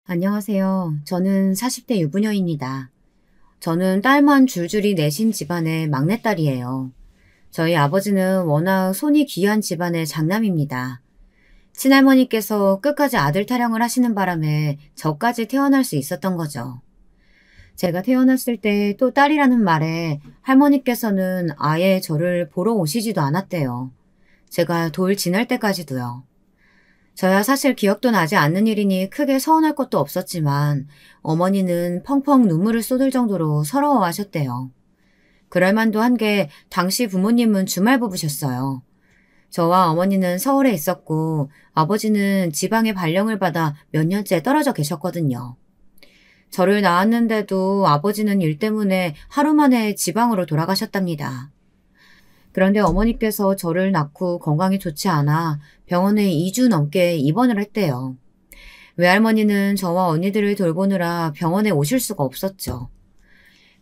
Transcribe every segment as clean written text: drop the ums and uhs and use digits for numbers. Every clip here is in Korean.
안녕하세요. 저는 40대 유부녀입니다. 저는 딸만 줄줄이 내신 집안의 막내딸이에요. 저희 아버지는 워낙 손이 귀한 집안의 장남입니다. 친할머니께서 끝까지 아들 타령을 하시는 바람에 저까지 태어날 수 있었던 거죠. 제가 태어났을 때 또 딸이라는 말에 할머니께서는 아예 저를 보러 오시지도 않았대요. 제가 돌 지날 때까지도요. 저야 사실 기억도 나지 않는 일이니 크게 서운할 것도 없었지만 어머니는 펑펑 눈물을 쏟을 정도로 서러워하셨대요. 그럴 만도 한 게 당시 부모님은 주말 부부셨어요. 저와 어머니는 서울에 있었고 아버지는 지방에 발령을 받아 몇 년째 떨어져 계셨거든요. 저를 낳았는데도 아버지는 일 때문에 하루 만에 지방으로 돌아가셨답니다. 그런데 어머니께서 저를 낳고 건강이 좋지 않아 병원에 2주 넘게 입원을 했대요. 외할머니는 저와 언니들을 돌보느라 병원에 오실 수가 없었죠.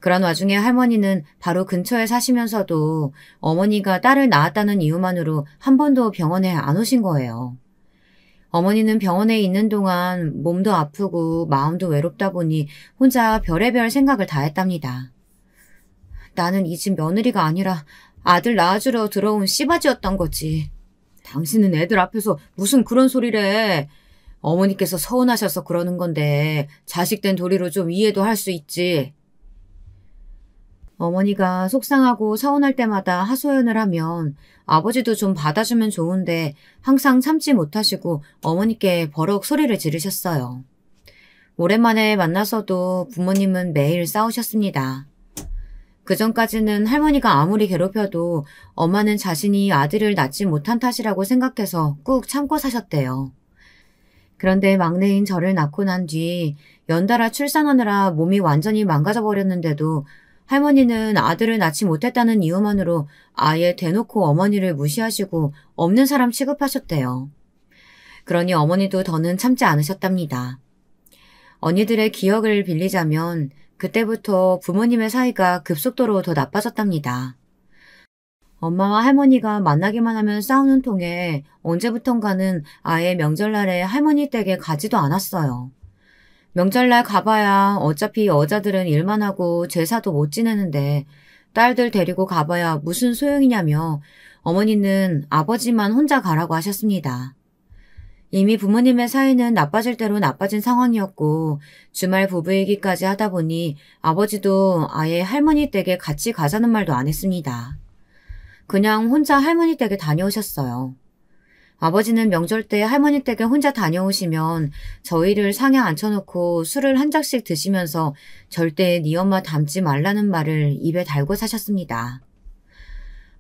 그런 와중에 할머니는 바로 근처에 사시면서도 어머니가 딸을 낳았다는 이유만으로 한 번도 병원에 안 오신 거예요. 어머니는 병원에 있는 동안 몸도 아프고 마음도 외롭다 보니 혼자 별의별 생각을 다 했답니다. 나는 이 집 며느리가 아니라 아들 낳아주러 들어온 씨바지였던 거지. 당신은 애들 앞에서 무슨 그런 소리래. 어머니께서 서운하셔서 그러는 건데 자식된 도리로 좀 이해도 할 수 있지. 어머니가 속상하고 서운할 때마다 하소연을 하면 아버지도 좀 받아주면 좋은데 항상 참지 못하시고 어머니께 버럭 소리를 지르셨어요. 오랜만에 만나서도 부모님은 매일 싸우셨습니다. 그전까지는 할머니가 아무리 괴롭혀도 엄마는 자신이 아들을 낳지 못한 탓이라고 생각해서 꾹 참고 사셨대요. 그런데 막내인 저를 낳고 난 뒤 연달아 출산하느라 몸이 완전히 망가져 버렸는데도 할머니는 아들을 낳지 못했다는 이유만으로 아예 대놓고 어머니를 무시하시고 없는 사람 취급하셨대요. 그러니 어머니도 더는 참지 않으셨답니다. 언니들의 기억을 빌리자면 그때부터 부모님의 사이가 급속도로 더 나빠졌답니다. 엄마와 할머니가 만나기만 하면 싸우는 통에 언제부턴가는 아예 명절날에 할머니 댁에 가지도 않았어요. 명절날 가봐야 어차피 여자들은 일만 하고 제사도 못 지내는데 딸들 데리고 가봐야 무슨 소용이냐며 어머니는 아버지만 혼자 가라고 하셨습니다. 이미 부모님의 사이는 나빠질 대로 나빠진 상황이었고 주말 부부이기까지 하다 보니 아버지도 아예 할머니 댁에 같이 가자는 말도 안 했습니다. 그냥 혼자 할머니 댁에 다녀오셨어요. 아버지는 명절 때 할머니 댁에 혼자 다녀오시면 저희를 상에 앉혀놓고 술을 한 잔씩 드시면서 절대 네 엄마 닮지 말라는 말을 입에 달고 사셨습니다.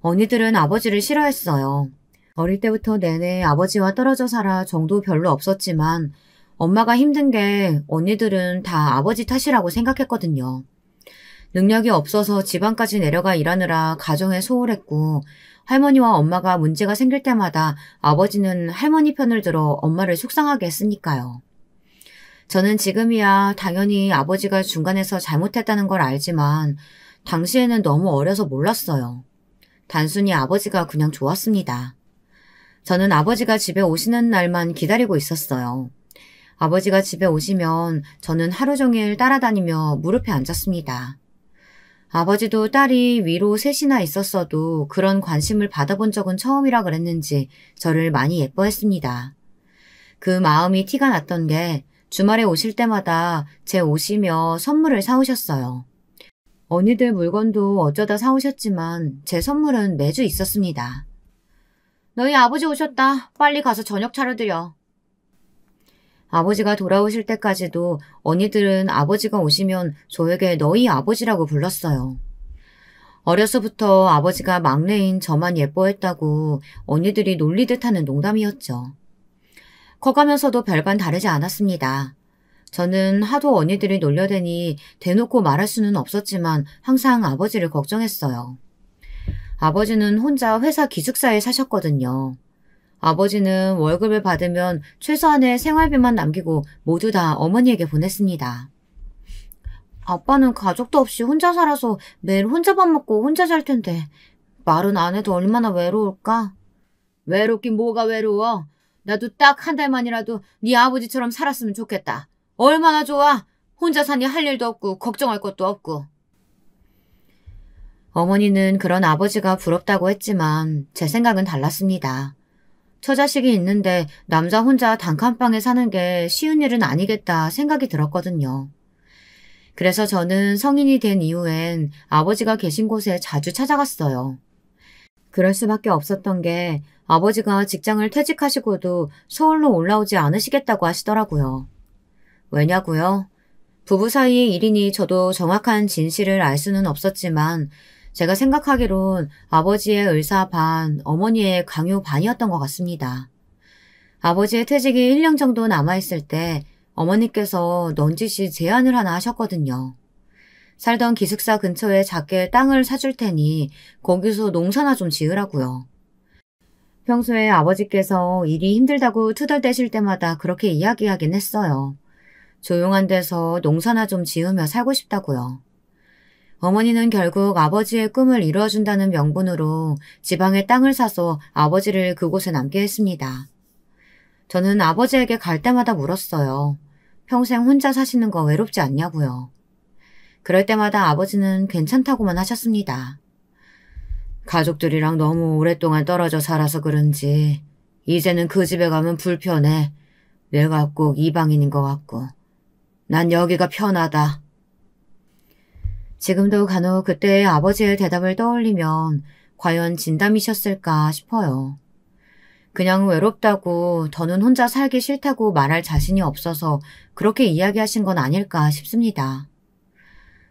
언니들은 아버지를 싫어했어요. 어릴 때부터 내내 아버지와 떨어져 살아 정도 별로 없었지만 엄마가 힘든 게 언니들은 다 아버지 탓이라고 생각했거든요. 능력이 없어서 지방까지 내려가 일하느라 가정에 소홀했고 할머니와 엄마가 문제가 생길 때마다 아버지는 할머니 편을 들어 엄마를 속상하게 했으니까요. 저는 지금이야 당연히 아버지가 중간에서 잘못했다는 걸 알지만 당시에는 너무 어려서 몰랐어요. 단순히 아버지가 그냥 좋았습니다. 저는 아버지가 집에 오시는 날만 기다리고 있었어요. 아버지가 집에 오시면 저는 하루 종일 따라다니며 무릎에 앉았습니다. 아버지도 딸이 위로 셋이나 있었어도 그런 관심을 받아본 적은 처음이라 그랬는지 저를 많이 예뻐했습니다. 그 마음이 티가 났던 게 주말에 오실 때마다 제 옷이며 선물을 사오셨어요. 언니들 물건도 어쩌다 사오셨지만 제 선물은 매주 있었습니다. 너희 아버지 오셨다. 빨리 가서 저녁 차려드려. 아버지가 돌아오실 때까지도 언니들은 아버지가 오시면 저에게 너희 아버지라고 불렀어요. 어려서부터 아버지가 막내인 저만 예뻐했다고 언니들이 놀리듯 하는 농담이었죠. 커가면서도 별반 다르지 않았습니다. 저는 하도 언니들이 놀려대니 대놓고 말할 수는 없었지만 항상 아버지를 걱정했어요. 아버지는 혼자 회사 기숙사에 사셨거든요. 아버지는 월급을 받으면 최소한의 생활비만 남기고 모두 다 어머니에게 보냈습니다. 아빠는 가족도 없이 혼자 살아서 매일 혼자 밥 먹고 혼자 잘 텐데 말은 안 해도 얼마나 외로울까? 외롭긴 뭐가 외로워? 나도 딱 한 달만이라도 네 아버지처럼 살았으면 좋겠다. 얼마나 좋아. 혼자 사니 할 일도 없고 걱정할 것도 없고. 어머니는 그런 아버지가 부럽다고 했지만 제 생각은 달랐습니다. 처자식이 있는데 남자 혼자 단칸방에 사는 게 쉬운 일은 아니겠다 생각이 들었거든요. 그래서 저는 성인이 된 이후엔 아버지가 계신 곳에 자주 찾아갔어요. 그럴 수밖에 없었던 게 아버지가 직장을 퇴직하시고도 서울로 올라오지 않으시겠다고 하시더라고요. 왜냐고요? 부부 사이의 일이니 저도 정확한 진실을 알 수는 없었지만 제가 생각하기론 아버지의 의사 반, 어머니의 강요 반이었던 것 같습니다. 아버지의 퇴직이 1년 정도 남아있을 때 어머니께서 넌지시 제안을 하나 하셨거든요. 살던 기숙사 근처에 작게 땅을 사줄 테니 거기서 농사나 좀 지으라고요. 평소에 아버지께서 일이 힘들다고 투덜대실 때마다 그렇게 이야기하긴 했어요. 조용한 데서 농사나 좀 지으며 살고 싶다고요. 어머니는 결국 아버지의 꿈을 이루어준다는 명분으로 지방에 땅을 사서 아버지를 그곳에 남게 했습니다. 저는 아버지에게 갈 때마다 물었어요. 평생 혼자 사시는 거 외롭지 않냐고요. 그럴 때마다 아버지는 괜찮다고만 하셨습니다. 가족들이랑 너무 오랫동안 떨어져 살아서 그런지 이제는 그 집에 가면 불편해. 내가 꼭 이방인인 것 같고. 난 여기가 편하다. 지금도 간혹 그때의 아버지의 대답을 떠올리면 과연 진담이셨을까 싶어요. 그냥 외롭다고 더는 혼자 살기 싫다고 말할 자신이 없어서 그렇게 이야기하신 건 아닐까 싶습니다.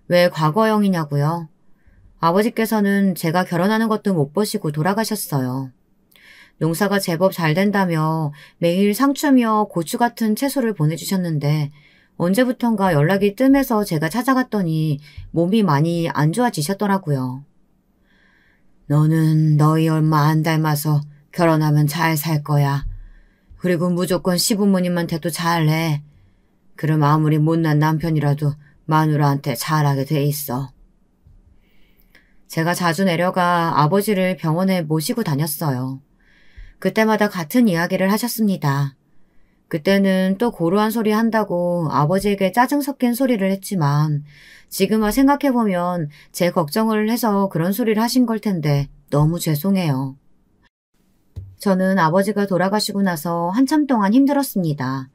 왜 과거형이냐고요? 아버지께서는 제가 결혼하는 것도 못 보시고 돌아가셨어요. 농사가 제법 잘 된다며 매일 상추며 고추 같은 채소를 보내주셨는데 언제부턴가 연락이 뜸해서 제가 찾아갔더니 몸이 많이 안 좋아지셨더라고요. 너는 너희 얼마 안 닮아서 결혼하면 잘 살 거야. 그리고 무조건 시부모님한테도 잘해. 그럼 아무리 못난 남편이라도 마누라한테 잘하게 돼 있어. 제가 자주 내려가 아버지를 병원에 모시고 다녔어요. 그때마다 같은 이야기를 하셨습니다. 그때는 또 고루한 소리 한다고 아버지에게 짜증 섞인 소리를 했지만 지금 생각해보면 제 걱정을 해서 그런 소리를 하신 걸 텐데 너무 죄송해요. 저는 아버지가 돌아가시고 나서 한참 동안 힘들었습니다.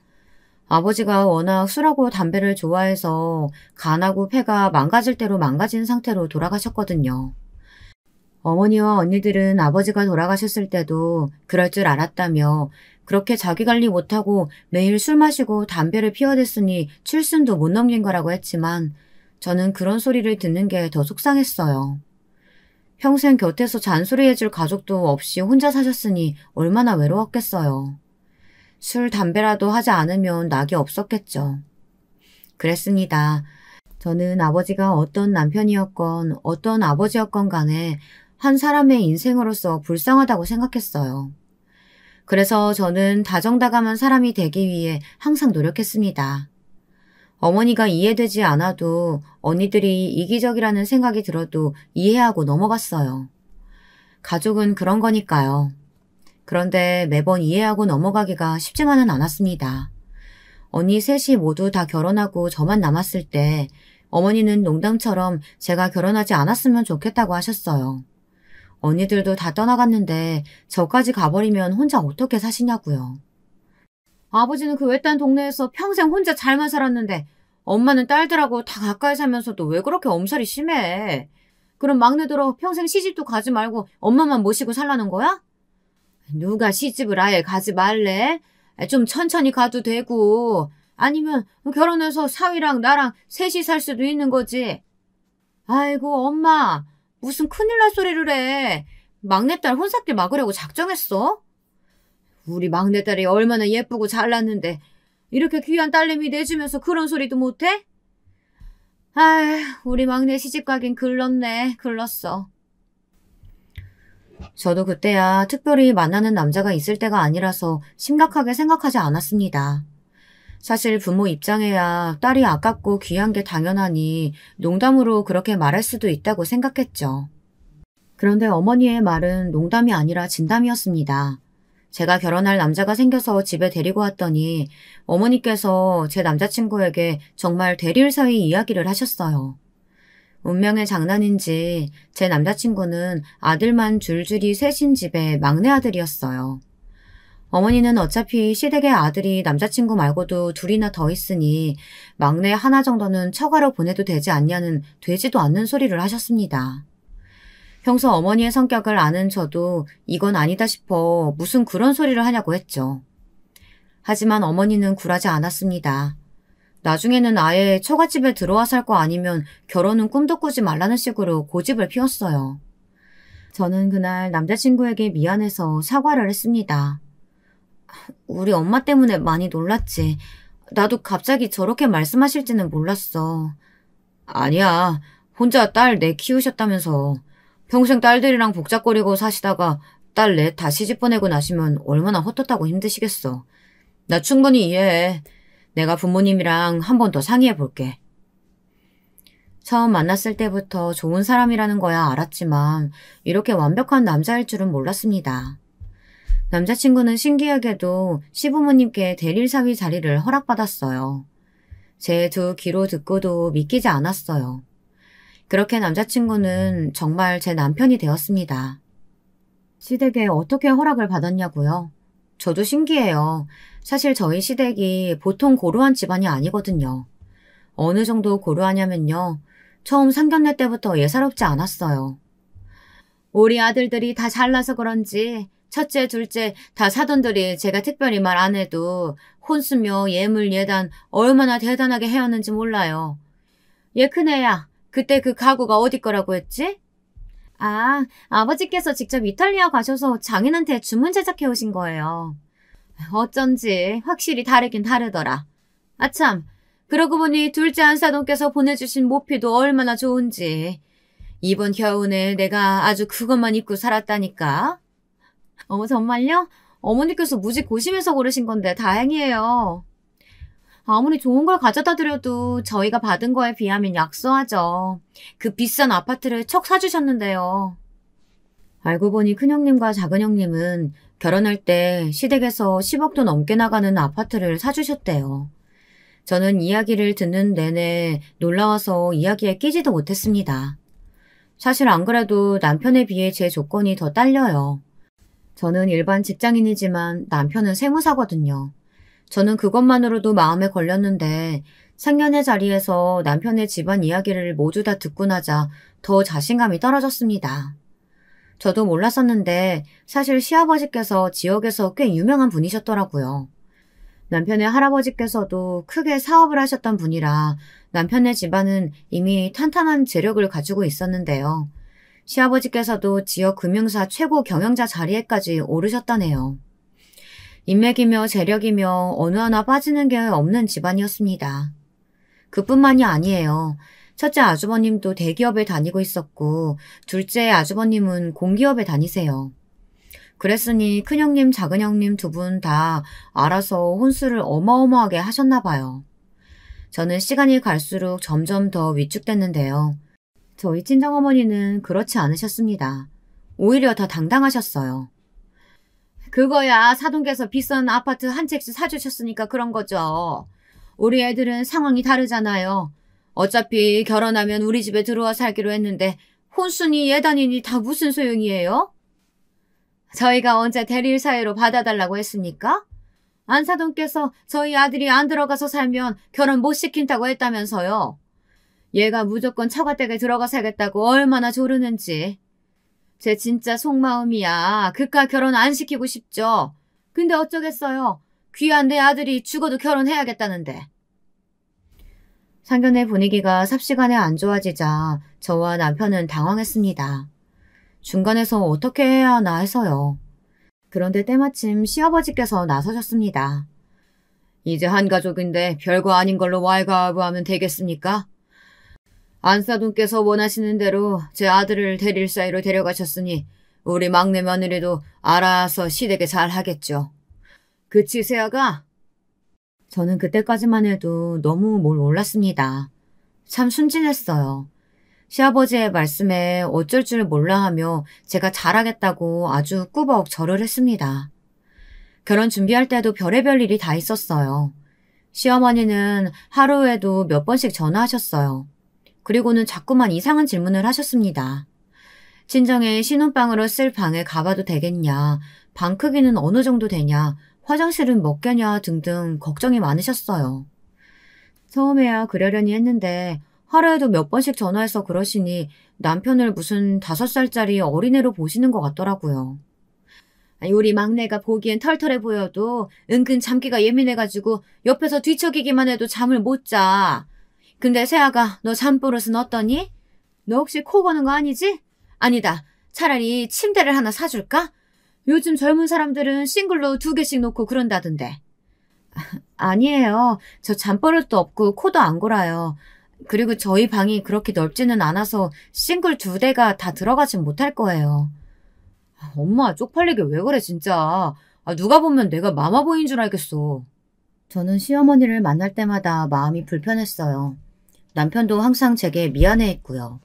아버지가 워낙 술하고 담배를 좋아해서 간하고 폐가 망가질 대로 망가진 상태로 돌아가셨거든요. 어머니와 언니들은 아버지가 돌아가셨을 때도 그럴 줄 알았다며 그렇게 자기관리 못하고 매일 술 마시고 담배를 피워댔으니 칠순도 못 넘긴 거라고 했지만 저는 그런 소리를 듣는 게 더 속상했어요. 평생 곁에서 잔소리해줄 가족도 없이 혼자 사셨으니 얼마나 외로웠겠어요. 술, 담배라도 하지 않으면 낙이 없었겠죠. 그랬습니다. 저는 아버지가 어떤 남편이었건 어떤 아버지였건 간에 한 사람의 인생으로서 불쌍하다고 생각했어요. 그래서 저는 다정다감한 사람이 되기 위해 항상 노력했습니다. 어머니가 이해되지 않아도 언니들이 이기적이라는 생각이 들어도 이해하고 넘어갔어요. 가족은 그런 거니까요. 그런데 매번 이해하고 넘어가기가 쉽지만은 않았습니다. 언니 셋이 모두 다 결혼하고 저만 남았을 때 어머니는 농담처럼 제가 결혼하지 않았으면 좋겠다고 하셨어요. 언니들도 다 떠나갔는데 저까지 가버리면 혼자 어떻게 사시냐고요. 아버지는 그 외딴 동네에서 평생 혼자 잘만 살았는데 엄마는 딸들하고 다 가까이 살면서도 왜 그렇게 엄살이 심해? 그럼 막내들어 평생 시집도 가지 말고 엄마만 모시고 살라는 거야? 누가 시집을 아예 가지 말래? 좀 천천히 가도 되고 아니면 결혼해서 사위랑 나랑 셋이 살 수도 있는 거지. 아이고 엄마 무슨 큰일 날 소리를 해. 막내딸 혼삿길 막으려고 작정했어? 우리 막내딸이 얼마나 예쁘고 잘났는데 이렇게 귀한 딸내미 내주면서 그런 소리도 못해? 아휴 우리 막내 시집가긴 글렀네. 글렀어. 저도 그때야 특별히 만나는 남자가 있을 때가 아니라서 심각하게 생각하지 않았습니다. 사실 부모 입장에야 딸이 아깝고 귀한 게 당연하니 농담으로 그렇게 말할 수도 있다고 생각했죠. 그런데 어머니의 말은 농담이 아니라 진담이었습니다. 제가 결혼할 남자가 생겨서 집에 데리고 왔더니 어머니께서 제 남자친구에게 정말 대릴 사위 이야기를 하셨어요. 운명의 장난인지 제 남자친구는 아들만 줄줄이 셋인 집의 막내 아들이었어요. 어머니는 어차피 시댁의 아들이 남자친구 말고도 둘이나 더 있으니 막내 하나 정도는 처가로 보내도 되지 않냐는 되지도 않는 소리를 하셨습니다. 평소 어머니의 성격을 아는 저도 이건 아니다 싶어 무슨 그런 소리를 하냐고 했죠. 하지만 어머니는 굴하지 않았습니다. 나중에는 아예 처갓집에 들어와 살 거 아니면 결혼은 꿈도 꾸지 말라는 식으로 고집을 피웠어요. 저는 그날 남자친구에게 미안해서 사과를 했습니다. 우리 엄마 때문에 많이 놀랐지. 나도 갑자기 저렇게 말씀하실지는 몰랐어. 아니야. 혼자 딸 내 키우셨다면서. 평생 딸들이랑 복잡거리고 사시다가 딸 넷 다 시집 보내고 나시면 얼마나 헛헛하고 힘드시겠어. 나 충분히 이해해. 내가 부모님이랑 한 번 더 상의해 볼게. 처음 만났을 때부터 좋은 사람이라는 거야 알았지만 이렇게 완벽한 남자일 줄은 몰랐습니다. 남자친구는 신기하게도 시부모님께 대릴사위 자리를 허락받았어요. 제 두 귀로 듣고도 믿기지 않았어요. 그렇게 남자친구는 정말 제 남편이 되었습니다. 시댁에 어떻게 허락을 받았냐고요? 저도 신기해요. 사실 저희 시댁이 보통 고루한 집안이 아니거든요. 어느 정도 고루하냐면요. 처음 상견례 때부터 예사롭지 않았어요. 우리 아들들이 다 잘나서 그런지 첫째, 둘째 다 사돈들이 제가 특별히 말 안 해도 혼수며 예물 예단 얼마나 대단하게 해왔는지 몰라요. 얘 큰애야, 그때 그 가구가 어디 거라고 했지? 아, 아버지께서 직접 이탈리아 가셔서 장인한테 주문 제작해 오신 거예요. 어쩐지 확실히 다르긴 다르더라. 아참, 그러고 보니 둘째 안사돈께서 보내주신 모피도 얼마나 좋은지. 이번 겨우내 내가 아주 그것만 입고 살았다니까. 어머 정말요? 어머니께서 무지 고심해서 고르신 건데 다행이에요. 아무리 좋은 걸 가져다 드려도 저희가 받은 거에 비하면 약소하죠. 그 비싼 아파트를 척 사주셨는데요. 알고 보니 큰형님과 작은형님은 결혼할 때 시댁에서 10억도 넘게 나가는 아파트를 사주셨대요. 저는 이야기를 듣는 내내 놀라워서 이야기에 끼지도 못했습니다. 사실 안 그래도 남편에 비해 제 조건이 더 딸려요. 저는 일반 직장인이지만 남편은 세무사거든요. 저는 그것만으로도 마음에 걸렸는데 상견례 자리에서 남편의 집안 이야기를 모두 다 듣고 나자 더 자신감이 떨어졌습니다. 저도 몰랐었는데 사실 시아버지께서 지역에서 꽤 유명한 분이셨더라고요. 남편의 할아버지께서도 크게 사업을 하셨던 분이라 남편의 집안은 이미 탄탄한 재력을 가지고 있었는데요. 시아버지께서도 지역 금융사 최고 경영자 자리에까지 오르셨다네요. 인맥이며 재력이며 어느 하나 빠지는 게 없는 집안이었습니다. 그뿐만이 아니에요. 첫째 아주버님도 대기업에 다니고 있었고 둘째 아주버님은 공기업에 다니세요. 그랬으니 큰형님, 작은형님 두 분 다 알아서 혼수를 어마어마하게 하셨나 봐요. 저는 시간이 갈수록 점점 더 위축됐는데요. 저희 친정어머니는 그렇지 않으셨습니다. 오히려 더 당당하셨어요. 그거야 사돈께서 비싼 아파트 한 채씩 사주셨으니까 그런 거죠. 우리 애들은 상황이 다르잖아요. 어차피 결혼하면 우리 집에 들어와 살기로 했는데 혼수니 예단이니 다 무슨 소용이에요? 저희가 언제 대릴 사유로 받아달라고 했습니까? 안사돈께서 저희 아들이 안 들어가서 살면 결혼 못 시킨다고 했다면서요. 얘가 무조건 처가댁에 들어가 살겠다고 얼마나 조르는지. 제 진짜 속마음이야. 그깟 결혼 안 시키고 싶죠. 근데 어쩌겠어요. 귀한 내 아들이 죽어도 결혼해야겠다는데. 상견례 분위기가 삽시간에 안 좋아지자 저와 남편은 당황했습니다. 중간에서 어떻게 해야 하나 해서요. 그런데 때마침 시아버지께서 나서셨습니다. 이제 한 가족인데 별거 아닌 걸로 왈가왈부하면 되겠습니까? 안사돈께서 원하시는 대로 제 아들을 대릴 사이로 데려가셨으니 우리 막내 며느리도 알아서 시댁에 잘 하겠죠. 그치 세아가? 저는 그때까지만 해도 너무 뭘 몰랐습니다. 참 순진했어요. 시아버지의 말씀에 어쩔 줄 몰라 하며 제가 잘하겠다고 아주 꾸벅 절을 했습니다. 결혼 준비할 때도 별의별 일이 다 있었어요. 시어머니는 하루에도 몇 번씩 전화하셨어요. 그리고는 자꾸만 이상한 질문을 하셨습니다. 친정에 신혼방으로 쓸 방에 가봐도 되겠냐, 방 크기는 어느 정도 되냐, 화장실은 몇 개냐 등등 걱정이 많으셨어요. 처음에야 그러려니 했는데 하루에도 몇 번씩 전화해서 그러시니 남편을 무슨 5살짜리 어린애로 보시는 것 같더라고요. 우리 막내가 보기엔 털털해 보여도 은근 잠기가 예민해가지고 옆에서 뒤척이기만 해도 잠을 못 자. 근데 세아가 너 잠버릇은 어떠니? 너 혹시 코 고는 거 아니지? 아니다. 차라리 침대를 하나 사줄까? 요즘 젊은 사람들은 싱글로 2개씩 놓고 그런다던데. 아니에요. 저 잠버릇도 없고 코도 안 골아요. 그리고 저희 방이 그렇게 넓지는 않아서 싱글 2대가 다 들어가진 못할 거예요. 엄마 쪽팔리게 왜 그래 진짜. 누가 보면 내가 마마보이인 줄 알겠어. 저는 시어머니를 만날 때마다 마음이 불편했어요. 남편도 항상 제게 미안해했고요.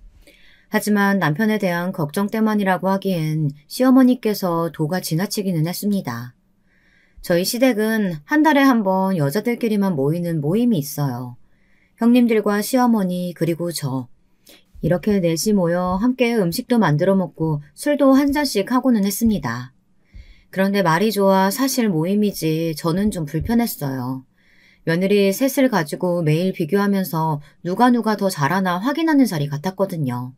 하지만 남편에 대한 걱정 때문이라고 하기엔 시어머니께서 도가 지나치기는 했습니다. 저희 시댁은 한 달에 한 번 여자들끼리만 모이는 모임이 있어요. 형님들과 시어머니 그리고 저. 이렇게 넷이 모여 함께 음식도 만들어 먹고 술도 한 잔씩 하고는 했습니다. 그런데 말이 좋아 사실 모임이지 저는 좀 불편했어요. 며느리 셋을 가지고 매일 비교하면서 누가 더 잘하나 확인하는 자리 같았거든요.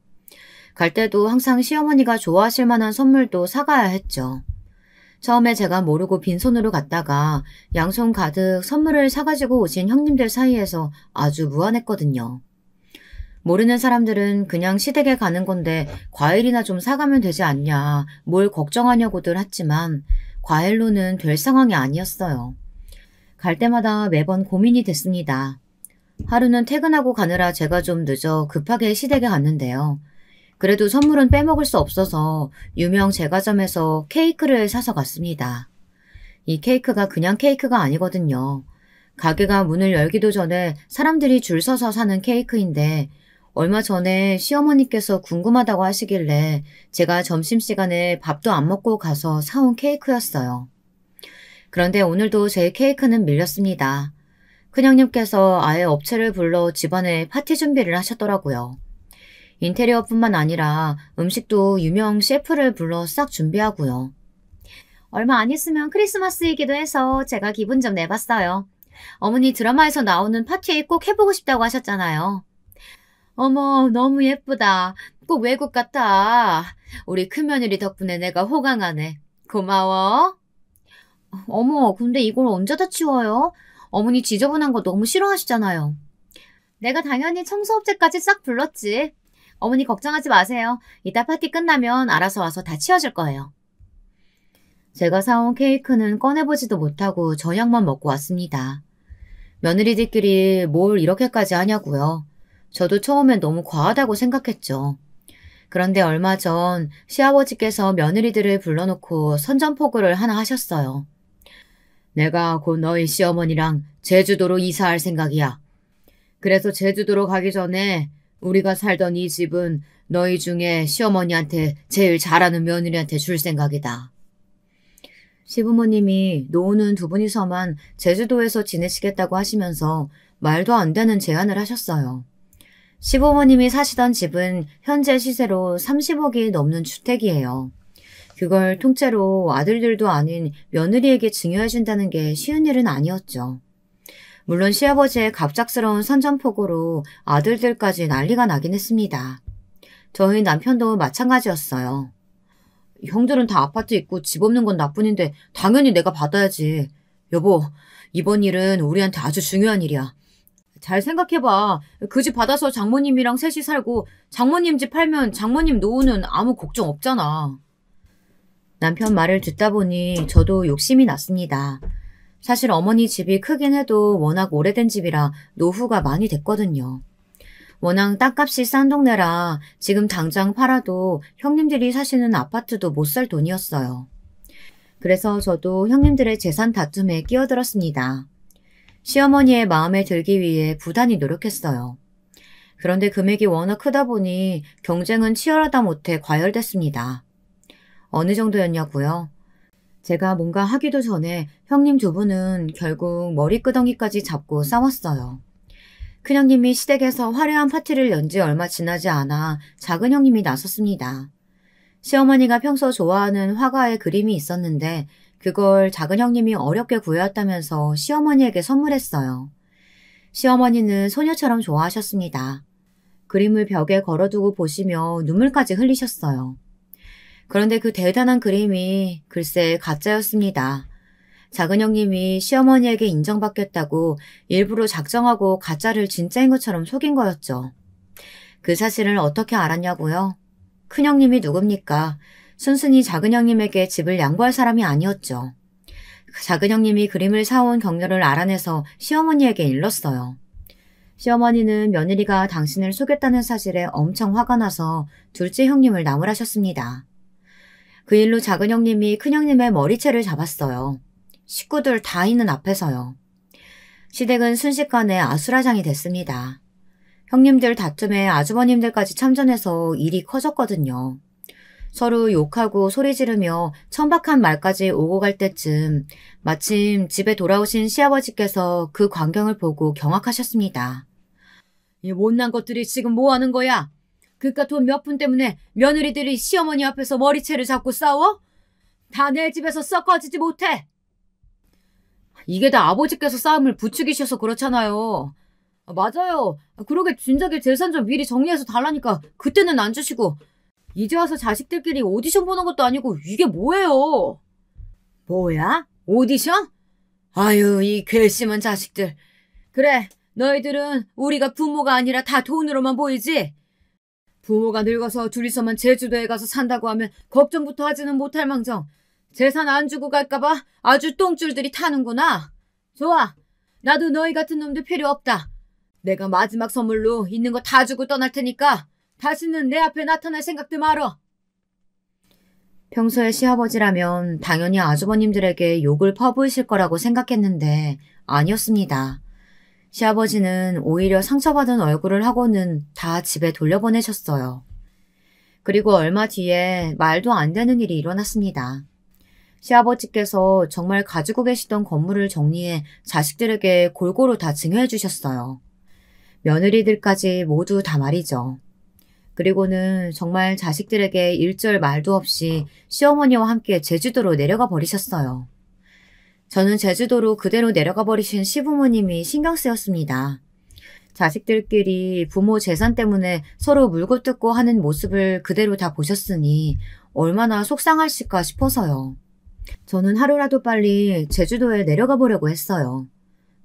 갈 때도 항상 시어머니가 좋아하실 만한 선물도 사가야 했죠. 처음에 제가 모르고 빈손으로 갔다가 양손 가득 선물을 사가지고 오신 형님들 사이에서 아주 무안했거든요. 모르는 사람들은 그냥 시댁에 가는 건데 과일이나 좀 사가면 되지 않냐, 뭘 걱정하냐고들 했지만 과일로는 될 상황이 아니었어요. 갈 때마다 매번 고민이 됐습니다. 하루는 퇴근하고 가느라 제가 좀 늦어 급하게 시댁에 갔는데요. 그래도 선물은 빼먹을 수 없어서 유명 제과점에서 케이크를 사서 갔습니다. 이 케이크가 그냥 케이크가 아니거든요. 가게가 문을 열기도 전에 사람들이 줄 서서 사는 케이크인데 얼마 전에 시어머니께서 궁금하다고 하시길래 제가 점심시간에 밥도 안 먹고 가서 사온 케이크였어요. 그런데 오늘도 제 케이크는 밀렸습니다. 큰형님께서 아예 업체를 불러 집안에 파티 준비를 하셨더라고요. 인테리어뿐만 아니라 음식도 유명 셰프를 불러 싹 준비하고요. 얼마 안 있으면 크리스마스이기도 해서 제가 기분 좀 내봤어요. 어머니 드라마에서 나오는 파티에 꼭 해보고 싶다고 하셨잖아요. 어머, 너무 예쁘다. 꼭 외국 같아. 우리 큰며느리 덕분에 내가 호강하네. 고마워. 어머, 근데 이걸 언제 다 치워요? 어머니 지저분한 거 너무 싫어하시잖아요. 내가 당연히 청소업체까지 싹 불렀지. 어머니 걱정하지 마세요. 이따 파티 끝나면 알아서 와서 다 치워줄 거예요. 제가 사온 케이크는 꺼내보지도 못하고 저녁만 먹고 왔습니다. 며느리들끼리 뭘 이렇게까지 하냐고요. 저도 처음엔 너무 과하다고 생각했죠. 그런데 얼마 전 시아버지께서 며느리들을 불러놓고 선전포고를 하나 하셨어요. 내가 곧 너희 시어머니랑 제주도로 이사할 생각이야. 그래서 제주도로 가기 전에 우리가 살던 이 집은 너희 중에 시어머니한테 제일 잘하는 며느리한테 줄 생각이다. 시부모님이 노후는 2분이서만 제주도에서 지내시겠다고 하시면서 말도 안 되는 제안을 하셨어요. 시부모님이 사시던 집은 현재 시세로 30억이 넘는 주택이에요. 그걸 통째로 아들들도 아닌 며느리에게 증여해준다는 게 쉬운 일은 아니었죠. 물론 시아버지의 갑작스러운 선전포고로 아들들까지 난리가 나긴 했습니다. 저희 남편도 마찬가지였어요. 형들은 다 아파트 있고 집 없는 건 나뿐인데 당연히 내가 받아야지. 여보, 이번 일은 우리한테 아주 중요한 일이야. 잘 생각해봐. 그 집 받아서 장모님이랑 셋이 살고 장모님 집 팔면 장모님 노후는 아무 걱정 없잖아. 남편 말을 듣다 보니 저도 욕심이 났습니다. 사실 어머니 집이 크긴 해도 워낙 오래된 집이라 노후가 많이 됐거든요. 워낙 땅값이 싼 동네라 지금 당장 팔아도 형님들이 사시는 아파트도 못 살 돈이었어요. 그래서 저도 형님들의 재산 다툼에 끼어들었습니다. 시어머니의 마음에 들기 위해 부단히 노력했어요. 그런데 금액이 워낙 크다 보니 경쟁은 치열하다 못해 과열됐습니다. 어느 정도였냐고요? 제가 뭔가 하기도 전에 형님 두 분은 결국 머리끄덩이까지 잡고 싸웠어요. 큰형님이 시댁에서 화려한 파티를 연 지 얼마 지나지 않아 작은 형님이 나섰습니다. 시어머니가 평소 좋아하는 화가의 그림이 있었는데 그걸 작은 형님이 어렵게 구해왔다면서 시어머니에게 선물했어요. 시어머니는 소녀처럼 좋아하셨습니다. 그림을 벽에 걸어두고 보시며 눈물까지 흘리셨어요. 그런데 그 대단한 그림이 글쎄 가짜였습니다. 작은 형님이 시어머니에게 인정받겠다고 일부러 작정하고 가짜를 진짜인 것처럼 속인 거였죠. 그 사실을 어떻게 알았냐고요? 큰형님이 누굽니까? 순순히 작은 형님에게 집을 양보할 사람이 아니었죠. 작은 형님이 그림을 사온 경로를 알아내서 시어머니에게 일렀어요. 시어머니는 며느리가 당신을 속였다는 사실에 엄청 화가 나서 둘째 형님을 나무라셨습니다. 그 일로 작은 형님이 큰형님의 머리채를 잡았어요. 식구들 다 있는 앞에서요. 시댁은 순식간에 아수라장이 됐습니다. 형님들 다툼에 아주버님들까지 참전해서 일이 커졌거든요. 서로 욕하고 소리 지르며 천박한 말까지 오고 갈 때쯤 마침 집에 돌아오신 시아버지께서 그 광경을 보고 경악하셨습니다. 이 못난 것들이 지금 뭐 하는 거야? 그깟 돈 몇 푼 때문에 며느리들이 시어머니 앞에서 머리채를 잡고 싸워? 다 내 집에서 썩어지지 못해. 이게 다 아버지께서 싸움을 부추기셔서 그렇잖아요. 맞아요. 그러게 진작에 재산 좀 미리 정리해서 달라니까 그때는 안 주시고 이제 와서 자식들끼리 오디션 보는 것도 아니고 이게 뭐예요? 뭐야? 오디션? 아유, 이 괘씸한 자식들. 그래, 너희들은 우리가 부모가 아니라 다 돈으로만 보이지? 부모가 늙어서 둘이서만 제주도에 가서 산다고 하면 걱정부터 하지는 못할 망정 재산 안 주고 갈까봐 아주 똥줄들이 타는구나. 좋아, 나도 너희 같은 놈들 필요 없다. 내가 마지막 선물로 있는 거 다 주고 떠날 테니까 다시는 내 앞에 나타날 생각도 말어. 평소에 시아버지라면 당연히 아주버님들에게 욕을 퍼부으실 거라고 생각했는데 아니었습니다. 시아버지는 오히려 상처받은 얼굴을 하고는 다 집에 돌려보내셨어요. 그리고 얼마 뒤에 말도 안 되는 일이 일어났습니다. 시아버지께서 정말 가지고 계시던 건물을 정리해 자식들에게 골고루 다 증여해 주셨어요. 며느리들까지 모두 다 말이죠. 그리고는 정말 자식들에게 일절 말도 없이 시어머니와 함께 제주도로 내려가 버리셨어요. 저는 제주도로 그대로 내려가 버리신 시부모님이 신경 쓰였습니다. 자식들끼리 부모 재산 때문에 서로 물고 뜯고 하는 모습을 그대로 다 보셨으니 얼마나 속상하실까 싶어서요. 저는 하루라도 빨리 제주도에 내려가 보려고 했어요.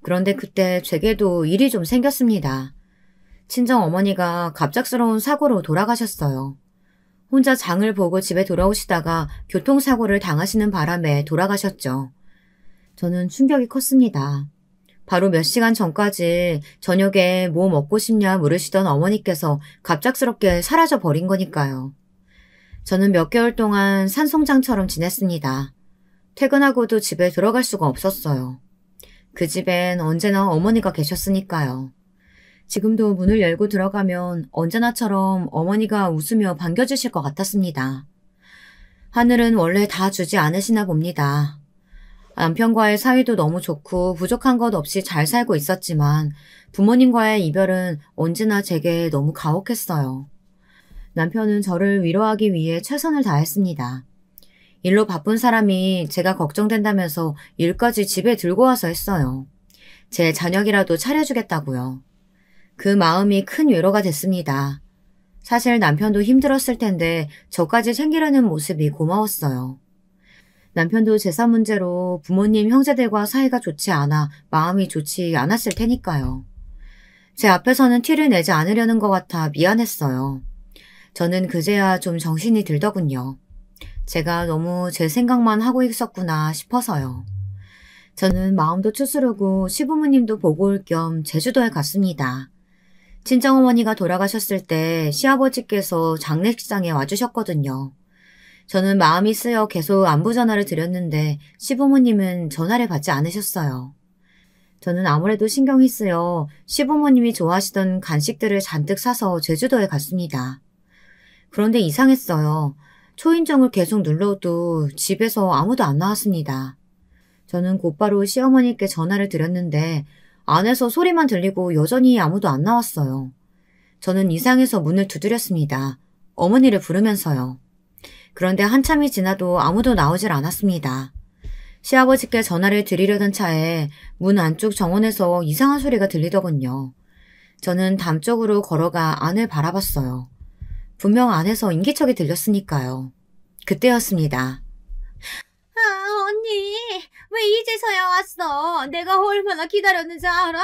그런데 그때 제게도 일이 좀 생겼습니다. 친정 어머니가 갑작스러운 사고로 돌아가셨어요. 혼자 장을 보고 집에 돌아오시다가 교통사고를 당하시는 바람에 돌아가셨죠. 저는 충격이 컸습니다. 바로 몇 시간 전까지 저녁에 뭐 먹고 싶냐 물으시던 어머니께서 갑작스럽게 사라져 버린 거니까요. 저는 몇 개월 동안 산송장처럼 지냈습니다. 퇴근하고도 집에 들어갈 수가 없었어요. 그 집엔 언제나 어머니가 계셨으니까요. 지금도 문을 열고 들어가면 언제나처럼 어머니가 웃으며 반겨주실 것 같았습니다. 하늘은 원래 다 주지 않으시나 봅니다. 남편과의 사이도 너무 좋고 부족한 것 없이 잘 살고 있었지만 부모님과의 이별은 언제나 제게 너무 가혹했어요. 남편은 저를 위로하기 위해 최선을 다했습니다. 일로 바쁜 사람이 제가 걱정된다면서 일까지 집에 들고 와서 했어요. 제 저녁이라도 차려주겠다고요. 그 마음이 큰 위로가 됐습니다. 사실 남편도 힘들었을 텐데 저까지 챙기려는 모습이 고마웠어요. 남편도 재산 문제로 부모님 형제들과 사이가 좋지 않아 마음이 좋지 않았을 테니까요. 제 앞에서는 티를 내지 않으려는 것 같아 미안했어요. 저는 그제야 좀 정신이 들더군요. 제가 너무 제 생각만 하고 있었구나 싶어서요. 저는 마음도 추스르고 시부모님도 보고 올 겸 제주도에 갔습니다. 친정어머니가 돌아가셨을 때 시아버지께서 장례식장에 와주셨거든요. 저는 마음이 쓰여 계속 안부 전화를 드렸는데 시부모님은 전화를 받지 않으셨어요. 저는 아무래도 신경이 쓰여 시부모님이 좋아하시던 간식들을 잔뜩 사서 제주도에 갔습니다. 그런데 이상했어요. 초인종을 계속 눌러도 집에서 아무도 안 나왔습니다. 저는 곧바로 시어머니께 전화를 드렸는데 안에서 소리만 들리고 여전히 아무도 안 나왔어요. 저는 이상해서 문을 두드렸습니다. 어머니를 부르면서요. 그런데 한참이 지나도 아무도 나오질 않았습니다. 시아버지께 전화를 드리려던 차에 문 안쪽 정원에서 이상한 소리가 들리더군요. 저는 담 쪽으로 걸어가 안을 바라봤어요. 분명 안에서 인기척이 들렸으니까요. 그때였습니다. 아, 언니, 왜 이제서야 왔어? 내가 얼마나 기다렸는지 알아?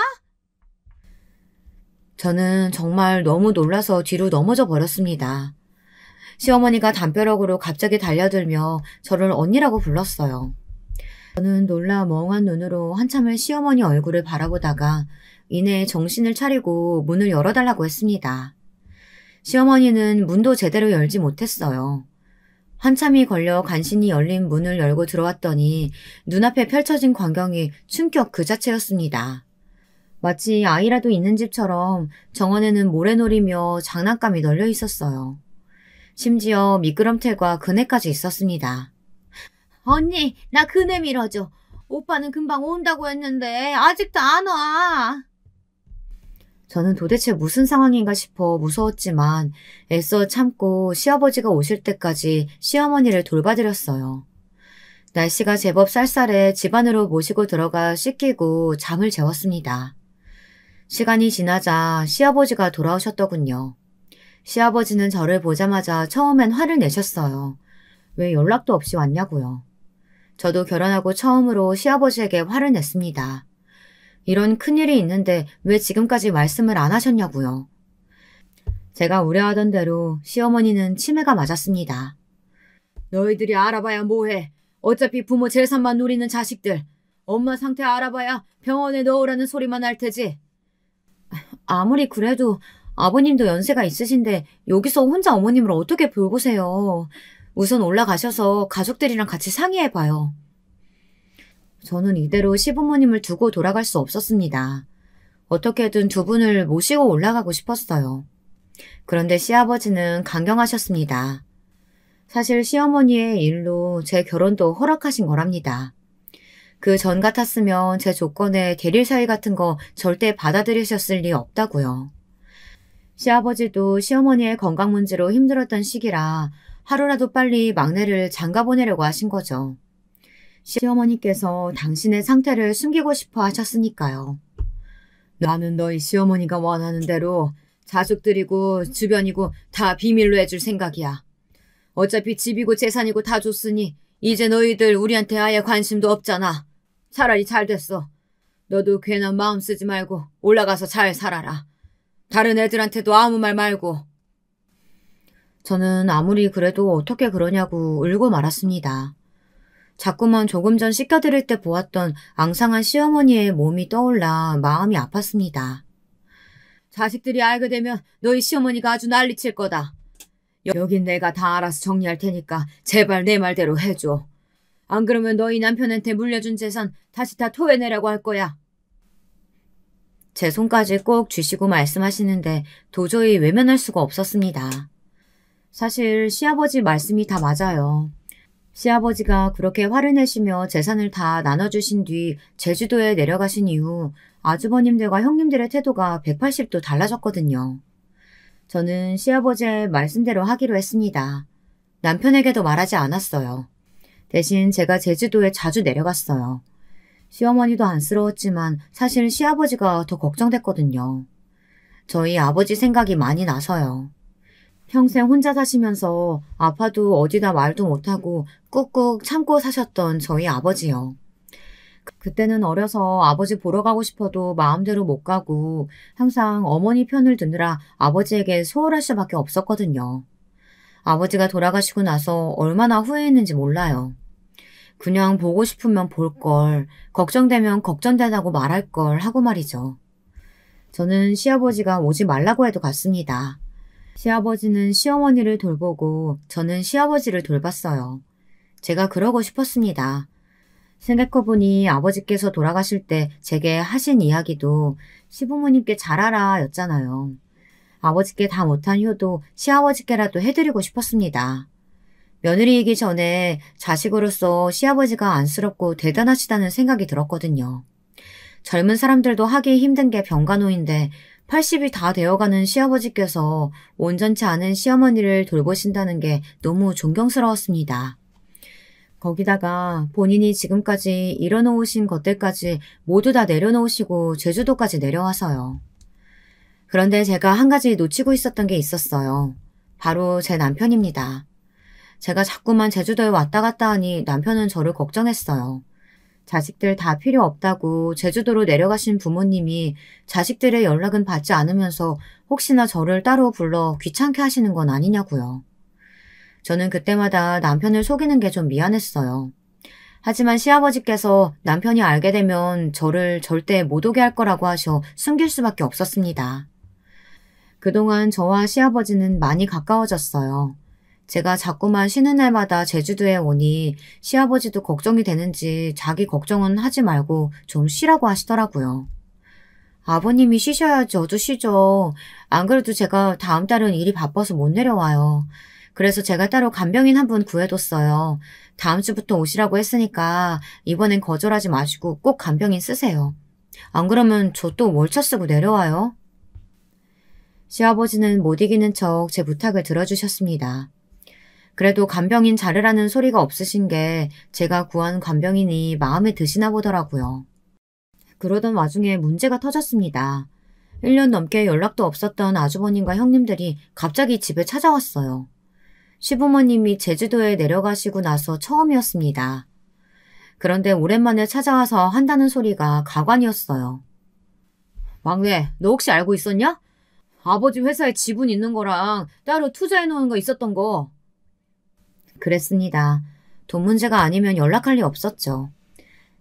저는 정말 너무 놀라서 뒤로 넘어져 버렸습니다. 시어머니가 담벼락으로 갑자기 달려들며 저를 언니라고 불렀어요. 저는 놀라 멍한 눈으로 한참을 시어머니 얼굴을 바라보다가 이내 정신을 차리고 문을 열어달라고 했습니다. 시어머니는 문도 제대로 열지 못했어요. 한참이 걸려 간신히 열린 문을 열고 들어왔더니 눈앞에 펼쳐진 광경이 충격 그 자체였습니다. 마치 아이라도 있는 집처럼 정원에는 모래놀이며 장난감이 널려 있었어요. 심지어 미끄럼틀과 그네까지 있었습니다. 언니, 나 그네 밀어줘. 오빠는 금방 온다고 했는데 아직도 안 와. 저는 도대체 무슨 상황인가 싶어 무서웠지만 애써 참고 시아버지가 오실 때까지 시어머니를 돌봐드렸어요. 날씨가 제법 쌀쌀해 집 안으로 모시고 들어가 씻기고 잠을 재웠습니다. 시간이 지나자 시아버지가 돌아오셨더군요. 시아버지는 저를 보자마자 처음엔 화를 내셨어요. 왜 연락도 없이 왔냐고요. 저도 결혼하고 처음으로 시아버지에게 화를 냈습니다. 이런 큰일이 있는데 왜 지금까지 말씀을 안 하셨냐고요. 제가 우려하던 대로 시어머니는 치매가 맞았습니다. 너희들이 알아봐야 뭐해. 어차피 부모 재산만 노리는 자식들. 엄마 상태 알아봐야 병원에 넣으라는 소리만 할 테지. 아무리 그래도 아버님도 연세가 있으신데 여기서 혼자 어머님을 어떻게 돌보세요. 우선 올라가셔서 가족들이랑 같이 상의해봐요. 저는 이대로 시부모님을 두고 돌아갈 수 없었습니다. 어떻게든 두 분을 모시고 올라가고 싶었어요. 그런데 시아버지는 강경하셨습니다. 사실 시어머니의 일로 제 결혼도 허락하신 거랍니다. 그 전 같았으면 제 조건에 대릴 사위 같은 거 절대 받아들이셨을 리 없다고요. 시아버지도 시어머니의 건강 문제로 힘들었던 시기라 하루라도 빨리 막내를 장가 보내려고 하신 거죠. 시어머니께서 당신의 상태를 숨기고 싶어 하셨으니까요. 나는 너희 시어머니가 원하는 대로 자식들이고 주변이고 다 비밀로 해줄 생각이야. 어차피 집이고 재산이고 다 줬으니 이제 너희들 우리한테 아예 관심도 없잖아. 차라리 잘 됐어. 너도 괜한 마음 쓰지 말고 올라가서 잘 살아라. 다른 애들한테도 아무 말 말고. 저는 아무리 그래도 어떻게 그러냐고 울고 말았습니다. 자꾸만 조금 전 씻겨드릴 때 보았던 앙상한 시어머니의 몸이 떠올라 마음이 아팠습니다. 자식들이 알게 되면 너희 시어머니가 아주 난리칠 거다. 여긴 내가 다 알아서 정리할 테니까 제발 내 말대로 해줘. 안 그러면 너희 남편한테 물려준 재산 다시 다 토해내라고 할 거야. 제 손까지 꼭 쥐시고 말씀하시는데 도저히 외면할 수가 없었습니다. 사실 시아버지 말씀이 다 맞아요. 시아버지가 그렇게 화를 내시며 재산을 다 나눠주신 뒤 제주도에 내려가신 이후 아주버님들과 형님들의 태도가 180도 달라졌거든요. 저는 시아버지의 말씀대로 하기로 했습니다. 남편에게도 말하지 않았어요. 대신 제가 제주도에 자주 내려갔어요. 시어머니도 안쓰러웠지만 사실 시아버지가 더 걱정됐거든요. 저희 아버지 생각이 많이 나서요. 평생 혼자 사시면서 아파도 어디다 말도 못하고 꾹꾹 참고 사셨던 저희 아버지요. 그때는 어려서 아버지 보러 가고 싶어도 마음대로 못 가고 항상 어머니 편을 드느라 아버지에게 소홀할 수밖에 없었거든요. 아버지가 돌아가시고 나서 얼마나 후회했는지 몰라요. 그냥 보고 싶으면 볼 걸, 걱정되면 걱정된다고 말할 걸 하고 말이죠. 저는 시아버지가 오지 말라고 해도 갔습니다. 시아버지는 시어머니를 돌보고 저는 시아버지를 돌봤어요. 제가 그러고 싶었습니다. 생각해보니 아버지께서 돌아가실 때 제게 하신 이야기도 시부모님께 잘하라 였잖아요. 아버지께 다 못한 효도 시아버지께라도 해드리고 싶었습니다. 며느리이기 전에 자식으로서 시아버지가 안쓰럽고 대단하시다는 생각이 들었거든요. 젊은 사람들도 하기 힘든 게 병간호인데 80이 다 되어가는 시아버지께서 온전치 않은 시어머니를 돌보신다는 게 너무 존경스러웠습니다. 거기다가 본인이 지금까지 일어놓으신 것들까지 모두 다 내려놓으시고 제주도까지 내려와서요. 그런데 제가 한 가지 놓치고 있었던 게 있었어요. 바로 제 남편입니다. 제가 자꾸만 제주도에 왔다 갔다 하니 남편은 저를 걱정했어요. 자식들 다 필요 없다고 제주도로 내려가신 부모님이 자식들의 연락은 받지 않으면서 혹시나 저를 따로 불러 귀찮게 하시는 건 아니냐고요. 저는 그때마다 남편을 속이는 게 좀 미안했어요. 하지만 시아버지께서 남편이 알게 되면 저를 절대 못 오게 할 거라고 하셔 숨길 수밖에 없었습니다. 그동안 저와 시아버지는 많이 가까워졌어요. 제가 자꾸만 쉬는 날마다 제주도에 오니 시아버지도 걱정이 되는지 자기 걱정은 하지 말고 좀 쉬라고 하시더라고요. 아버님이 쉬셔야지 저도 쉬죠. 안 그래도 제가 다음 달은 일이 바빠서 못 내려와요. 그래서 제가 따로 간병인 한 분 구해뒀어요. 다음 주부터 오시라고 했으니까 이번엔 거절하지 마시고 꼭 간병인 쓰세요. 안 그러면 저 또 월차 쓰고 내려와요. 시아버지는 못 이기는 척 제 부탁을 들어주셨습니다. 그래도 간병인 자르라는 소리가 없으신 게 제가 구한 간병인이 마음에 드시나 보더라고요. 그러던 와중에 문제가 터졌습니다. 1년 넘게 연락도 없었던 아주버님과 형님들이 갑자기 집에 찾아왔어요. 시부모님이 제주도에 내려가시고 나서 처음이었습니다. 그런데 오랜만에 찾아와서 한다는 소리가 가관이었어요. 막내, 너 혹시 알고 있었냐? 아버지 회사에 지분 있는 거랑 따로 투자해놓은 거 있었던 거. 그랬습니다. 돈 문제가 아니면 연락할 리 없었죠.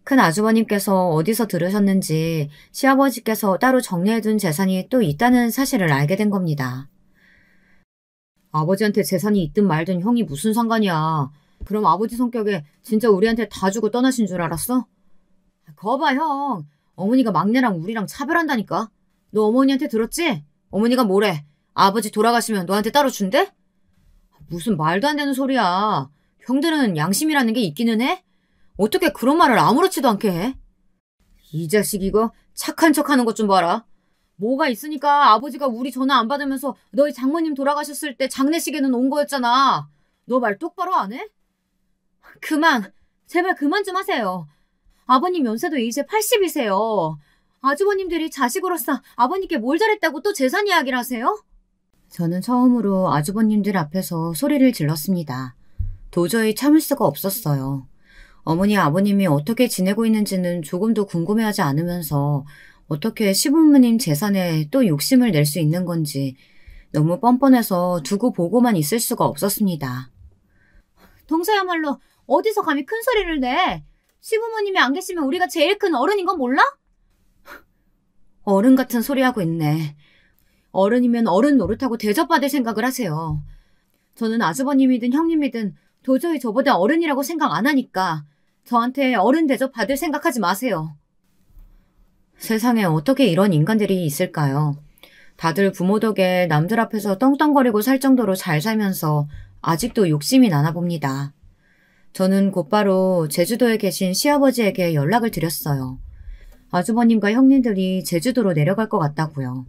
큰 아주버님께서 어디서 들으셨는지 시아버지께서 따로 정리해둔 재산이 또 있다는 사실을 알게 된 겁니다. 아버지한테 재산이 있든 말든 형이 무슨 상관이야. 그럼 아버지 성격에 진짜 우리한테 다 주고 떠나신 줄 알았어? 거봐 형. 어머니가 막내랑 우리랑 차별한다니까. 너 어머니한테 들었지? 어머니가 뭐래? 아버지 돌아가시면 너한테 따로 준대? 무슨 말도 안 되는 소리야. 형들은 양심이라는 게 있기는 해? 어떻게 그런 말을 아무렇지도 않게 해? 이 자식 이거 착한 척하는 것 좀 봐라. 뭐가 있으니까 아버지가 우리 전화 안 받으면서 너희 장모님 돌아가셨을 때 장례식에는 온 거였잖아. 너 말 똑바로 안 해? 그만. 제발 그만 좀 하세요. 아버님 연세도 이제 80이세요. 아주버님들이 자식으로서 아버님께 뭘 잘했다고 또 재산 이야기를 하세요? 저는 처음으로 아주버님들 앞에서 소리를 질렀습니다. 도저히 참을 수가 없었어요. 어머니 아버님이 어떻게 지내고 있는지는 조금도 궁금해하지 않으면서 어떻게 시부모님 재산에 또 욕심을 낼 수 있는 건지 너무 뻔뻔해서 두고 보고만 있을 수가 없었습니다. 동서야말로 어디서 감히 큰 소리를 내? 시부모님이 안 계시면 우리가 제일 큰 어른인 건 몰라? 어른 같은 소리 하고 있네. 어른이면 어른 노릇하고 대접받을 생각을 하세요. 저는 아주버님이든 형님이든 도저히 저보다 어른이라고 생각 안 하니까 저한테 어른 대접 받을 생각하지 마세요. 세상에 어떻게 이런 인간들이 있을까요? 다들 부모 덕에 남들 앞에서 떵떵거리고 살 정도로 잘 살면서 아직도 욕심이 나나 봅니다. 저는 곧바로 제주도에 계신 시아버지에게 연락을 드렸어요. 아주버님과 형님들이 제주도로 내려갈 것 같다고요.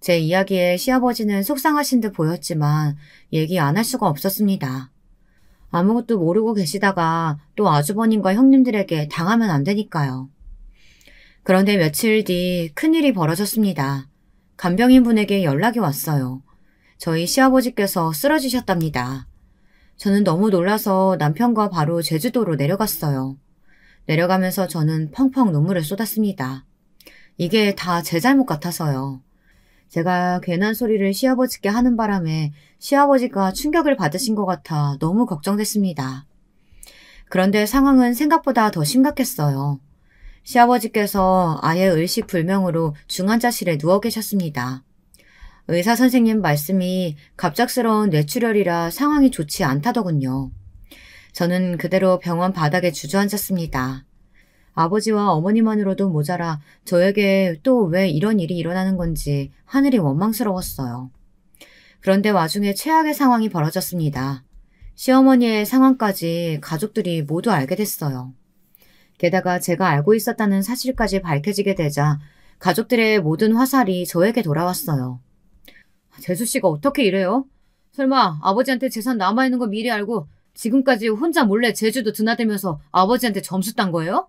제 이야기에 시아버지는 속상하신 듯 보였지만 얘기 안 할 수가 없었습니다. 아무것도 모르고 계시다가 또 아주버님과 형님들에게 당하면 안 되니까요. 그런데 며칠 뒤 큰일이 벌어졌습니다. 간병인분에게 연락이 왔어요. 저희 시아버지께서 쓰러지셨답니다. 저는 너무 놀라서 남편과 바로 제주도로 내려갔어요. 내려가면서 저는 펑펑 눈물을 쏟았습니다. 이게 다 제 잘못 같아서요. 제가 괜한 소리를 시아버지께 하는 바람에 시아버지가 충격을 받으신 것 같아 너무 걱정됐습니다. 그런데 상황은 생각보다 더 심각했어요. 시아버지께서 아예 의식불명으로 중환자실에 누워 계셨습니다. 의사 선생님 말씀이 갑작스러운 뇌출혈이라 상황이 좋지 않다더군요. 저는 그대로 병원 바닥에 주저앉았습니다. 아버지와 어머니만으로도 모자라 저에게 또 왜 이런 일이 일어나는 건지 하늘이 원망스러웠어요. 그런데 와중에 최악의 상황이 벌어졌습니다. 시어머니의 상황까지 가족들이 모두 알게 됐어요. 게다가 제가 알고 있었다는 사실까지 밝혀지게 되자 가족들의 모든 화살이 저에게 돌아왔어요. 재수씨가 어떻게 이래요? 설마 아버지한테 재산 남아있는 거 미리 알고 지금까지 혼자 몰래 제주도 드나들면서 아버지한테 점수 딴 거예요?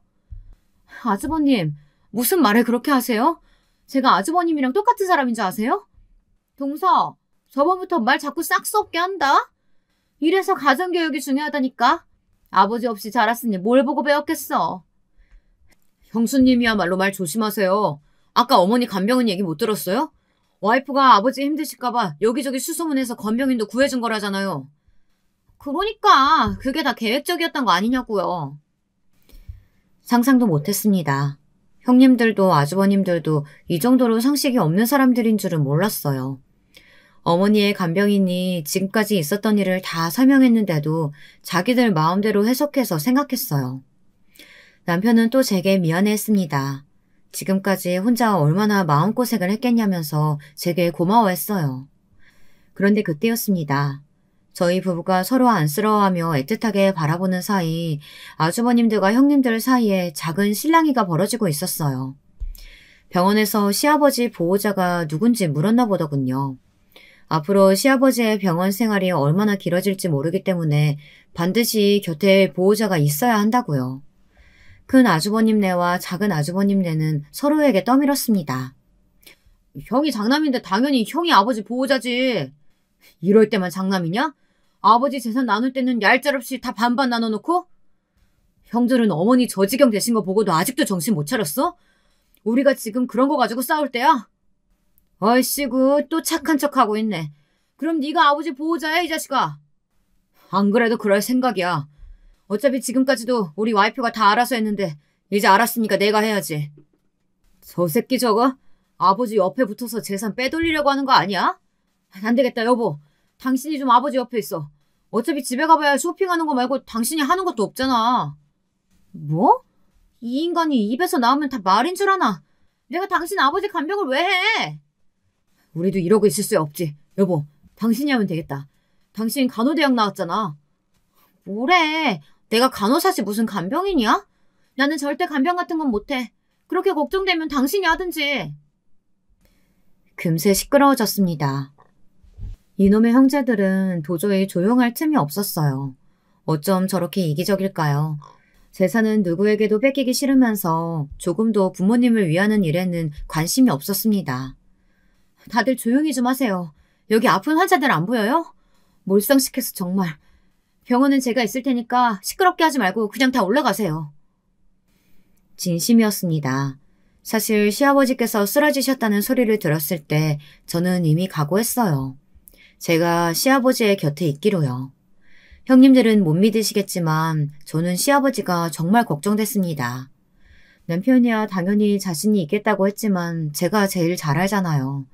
아주버님, 무슨 말을 그렇게 하세요? 제가 아주버님이랑 똑같은 사람인 줄 아세요? 동서, 저번부터 말 자꾸 싹수 없게 한다? 이래서 가정교육이 중요하다니까? 아버지 없이 자랐으니 뭘 보고 배웠겠어? 형수님이야말로 말 조심하세요. 아까 어머니 간병인 얘기 못 들었어요? 와이프가 아버지 힘드실까봐 여기저기 수소문해서 간병인도 구해준 거라잖아요. 그러니까 그게 다 계획적이었던 거 아니냐고요. 상상도 못했습니다. 형님들도 아주버님들도 이 정도로 상식이 없는 사람들인 줄은 몰랐어요. 어머니의 간병인이 지금까지 있었던 일을 다 설명했는데도 자기들 마음대로 해석해서 생각했어요. 남편은 또 제게 미안해했습니다. 지금까지 혼자 얼마나 마음고생을 했겠냐면서 제게 고마워했어요. 그런데 그때였습니다. 저희 부부가 서로 안쓰러워하며 애틋하게 바라보는 사이 아주버님들과 형님들 사이에 작은 실랑이가 벌어지고 있었어요. 병원에서 시아버지 보호자가 누군지 물었나 보더군요. 앞으로 시아버지의 병원 생활이 얼마나 길어질지 모르기 때문에 반드시 곁에 보호자가 있어야 한다고요. 큰 아주버님네와 작은 아주버님네는 서로에게 떠밀었습니다. 형이 장남인데 당연히 형이 아버지 보호자지. 이럴 때만 장남이냐? 아버지 재산 나눌 때는 얄짤없이 다 반반 나눠놓고? 형들은 어머니 저 지경 되신 거 보고도 아직도 정신 못 차렸어? 우리가 지금 그런 거 가지고 싸울 때야? 얼씨구 또 착한 척하고 있네. 그럼 네가 아버지 보호자야 이 자식아. 안 그래도 그럴 생각이야. 어차피 지금까지도 우리 와이프가 다 알아서 했는데 이제 알았으니까 내가 해야지. 저 새끼 저거 아버지 옆에 붙어서 재산 빼돌리려고 하는 거 아니야? 안 되겠다 여보. 당신이 좀 아버지 옆에 있어. 어차피 집에 가봐야 쇼핑하는 거 말고 당신이 하는 것도 없잖아. 뭐? 이 인간이 입에서 나오면 다 말인 줄 아나. 내가 당신 아버지 간병을 왜 해? 우리도 이러고 있을 수 없지. 여보, 당신이 하면 되겠다. 당신 간호대학 나왔잖아. 뭐래? 내가 간호사지 무슨 간병인이야? 나는 절대 간병 같은 건 못해. 그렇게 걱정되면 당신이 하든지. 금세 시끄러워졌습니다. 이놈의 형제들은 도저히 조용할 틈이 없었어요. 어쩜 저렇게 이기적일까요? 재산은 누구에게도 뺏기기 싫으면서 조금도 부모님을 위하는 일에는 관심이 없었습니다. 다들 조용히 좀 하세요. 여기 아픈 환자들 안 보여요? 몰상식해서 정말. 병원은 제가 있을 테니까 시끄럽게 하지 말고 그냥 다 올라가세요. 진심이었습니다. 사실 시아버지께서 쓰러지셨다는 소리를 들었을 때 저는 이미 각오했어요. 제가 시아버지의 곁에 있기로요. 형님들은 못 믿으시겠지만 저는 시아버지가 정말 걱정됐습니다. 남편이야 당연히 자신이 있겠다고 했지만 제가 제일 잘 알잖아요.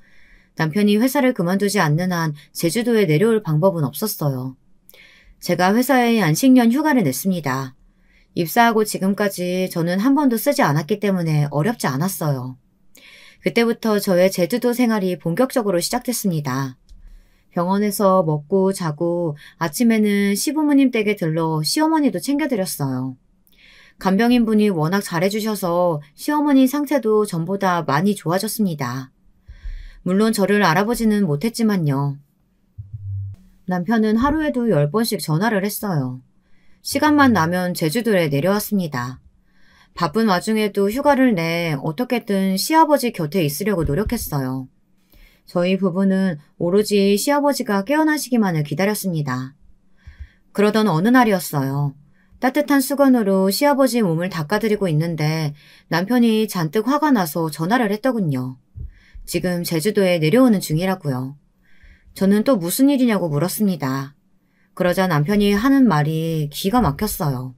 남편이 회사를 그만두지 않는 한 제주도에 내려올 방법은 없었어요. 제가 회사에 안식년 휴가를 냈습니다. 입사하고 지금까지 저는 한 번도 쓰지 않았기 때문에 어렵지 않았어요. 그때부터 저의 제주도 생활이 본격적으로 시작됐습니다. 병원에서 먹고 자고 아침에는 시부모님 댁에 들러 시어머니도 챙겨드렸어요. 간병인분이 워낙 잘해주셔서 시어머니 상태도 전보다 많이 좋아졌습니다. 물론 저를 알아보지는 못했지만요. 남편은 하루에도 10번씩 전화를 했어요. 시간만 나면 제주도에 내려왔습니다. 바쁜 와중에도 휴가를 내 어떻게든 시아버지 곁에 있으려고 노력했어요. 저희 부부는 오로지 시아버지가 깨어나시기만을 기다렸습니다. 그러던 어느 날이었어요. 따뜻한 수건으로 시아버지 몸을 닦아드리고 있는데 남편이 잔뜩 화가 나서 전화를 했더군요. 지금 제주도에 내려오는 중이라고요. 저는 또 무슨 일이냐고 물었습니다. 그러자 남편이 하는 말이 기가 막혔어요.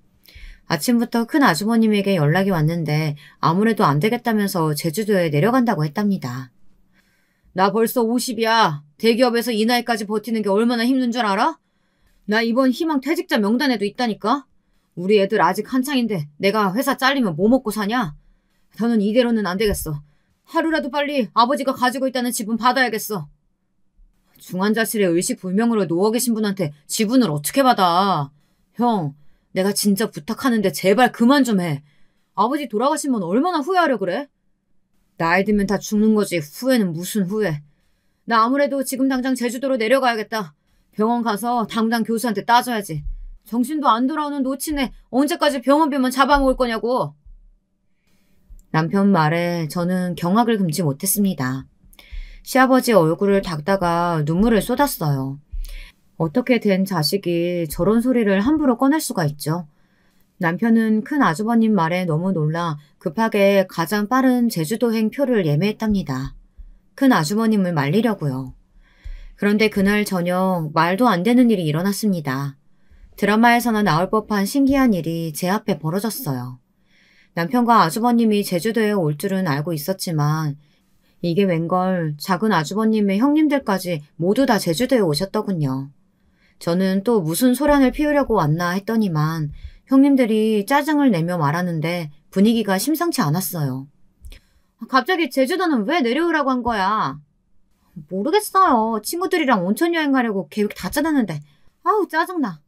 아침부터 큰 아주버님에게 연락이 왔는데 아무래도 안 되겠다면서 제주도에 내려간다고 했답니다. 나 벌써 50이야. 대기업에서 이 나이까지 버티는 게 얼마나 힘든 줄 알아? 나 이번 희망 퇴직자 명단에도 있다니까? 우리 애들 아직 한창인데 내가 회사 잘리면 뭐 먹고 사냐? 저는 이대로는 안 되겠어. 하루라도 빨리 아버지가 가지고 있다는 집은 받아야겠어. 중환자실에 의식불명으로 누워 계신 분한테 지분을 어떻게 받아. 형, 내가 진짜 부탁하는데 제발 그만 좀 해. 아버지 돌아가시면 얼마나 후회하려 그래? 나이 들면 다 죽는 거지. 후회는 무슨 후회. 나 아무래도 지금 당장 제주도로 내려가야겠다. 병원 가서 담당 교수한테 따져야지. 정신도 안 돌아오는 노친에 언제까지 병원비만 잡아먹을 거냐고. 남편 말에 저는 경악을 금치 못했습니다. 시아버지 얼굴을 닦다가 눈물을 쏟았어요. 어떻게 된 자식이 저런 소리를 함부로 꺼낼 수가 있죠. 남편은 큰 아주버님 말에 너무 놀라 급하게 가장 빠른 제주도행 표를 예매했답니다. 큰 아주버님을 말리려고요. 그런데 그날 저녁 말도 안 되는 일이 일어났습니다. 드라마에서나 나올 법한 신기한 일이 제 앞에 벌어졌어요. 남편과 아주버님이 제주도에 올 줄은 알고 있었지만 이게 웬걸 작은 아주버님의 형님들까지 모두 다 제주도에 오셨더군요. 저는 또 무슨 소란을 피우려고 왔나 했더니만 형님들이 짜증을 내며 말하는데 분위기가 심상치 않았어요. 갑자기 제주도는 왜 내려오라고 한 거야? 모르겠어요. 친구들이랑 온천 여행 가려고 계획 다 짜놨는데 아우 짜증나.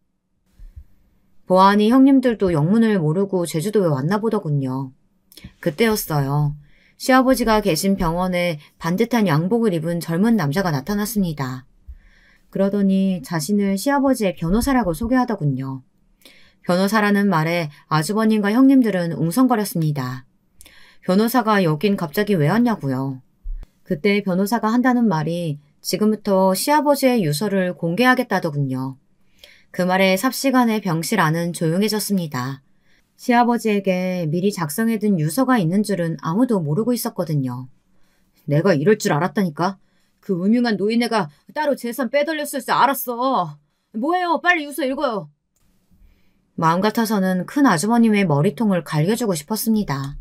보아하니 형님들도 영문을 모르고 제주도에 왔나 보더군요. 그때였어요. 시아버지가 계신 병원에 반듯한 양복을 입은 젊은 남자가 나타났습니다. 그러더니 자신을 시아버지의 변호사라고 소개하더군요. 변호사라는 말에 아주버님과 형님들은 웅성거렸습니다. 변호사가 여긴 갑자기 왜 왔냐고요. 그때 변호사가 한다는 말이 지금부터 시아버지의 유서를 공개하겠다더군요. 그 말에 삽시간에 병실 안은 조용해졌습니다. 시아버지에게 미리 작성해둔 유서가 있는 줄은 아무도 모르고 있었거든요. 내가 이럴 줄 알았다니까. 그 음흉한 노인네가 따로 재산 빼돌렸을 줄 알았어. 뭐예요? 빨리 유서 읽어요. 마음 같아서는 큰 아주머님의 머리통을 갈겨주고 싶었습니다.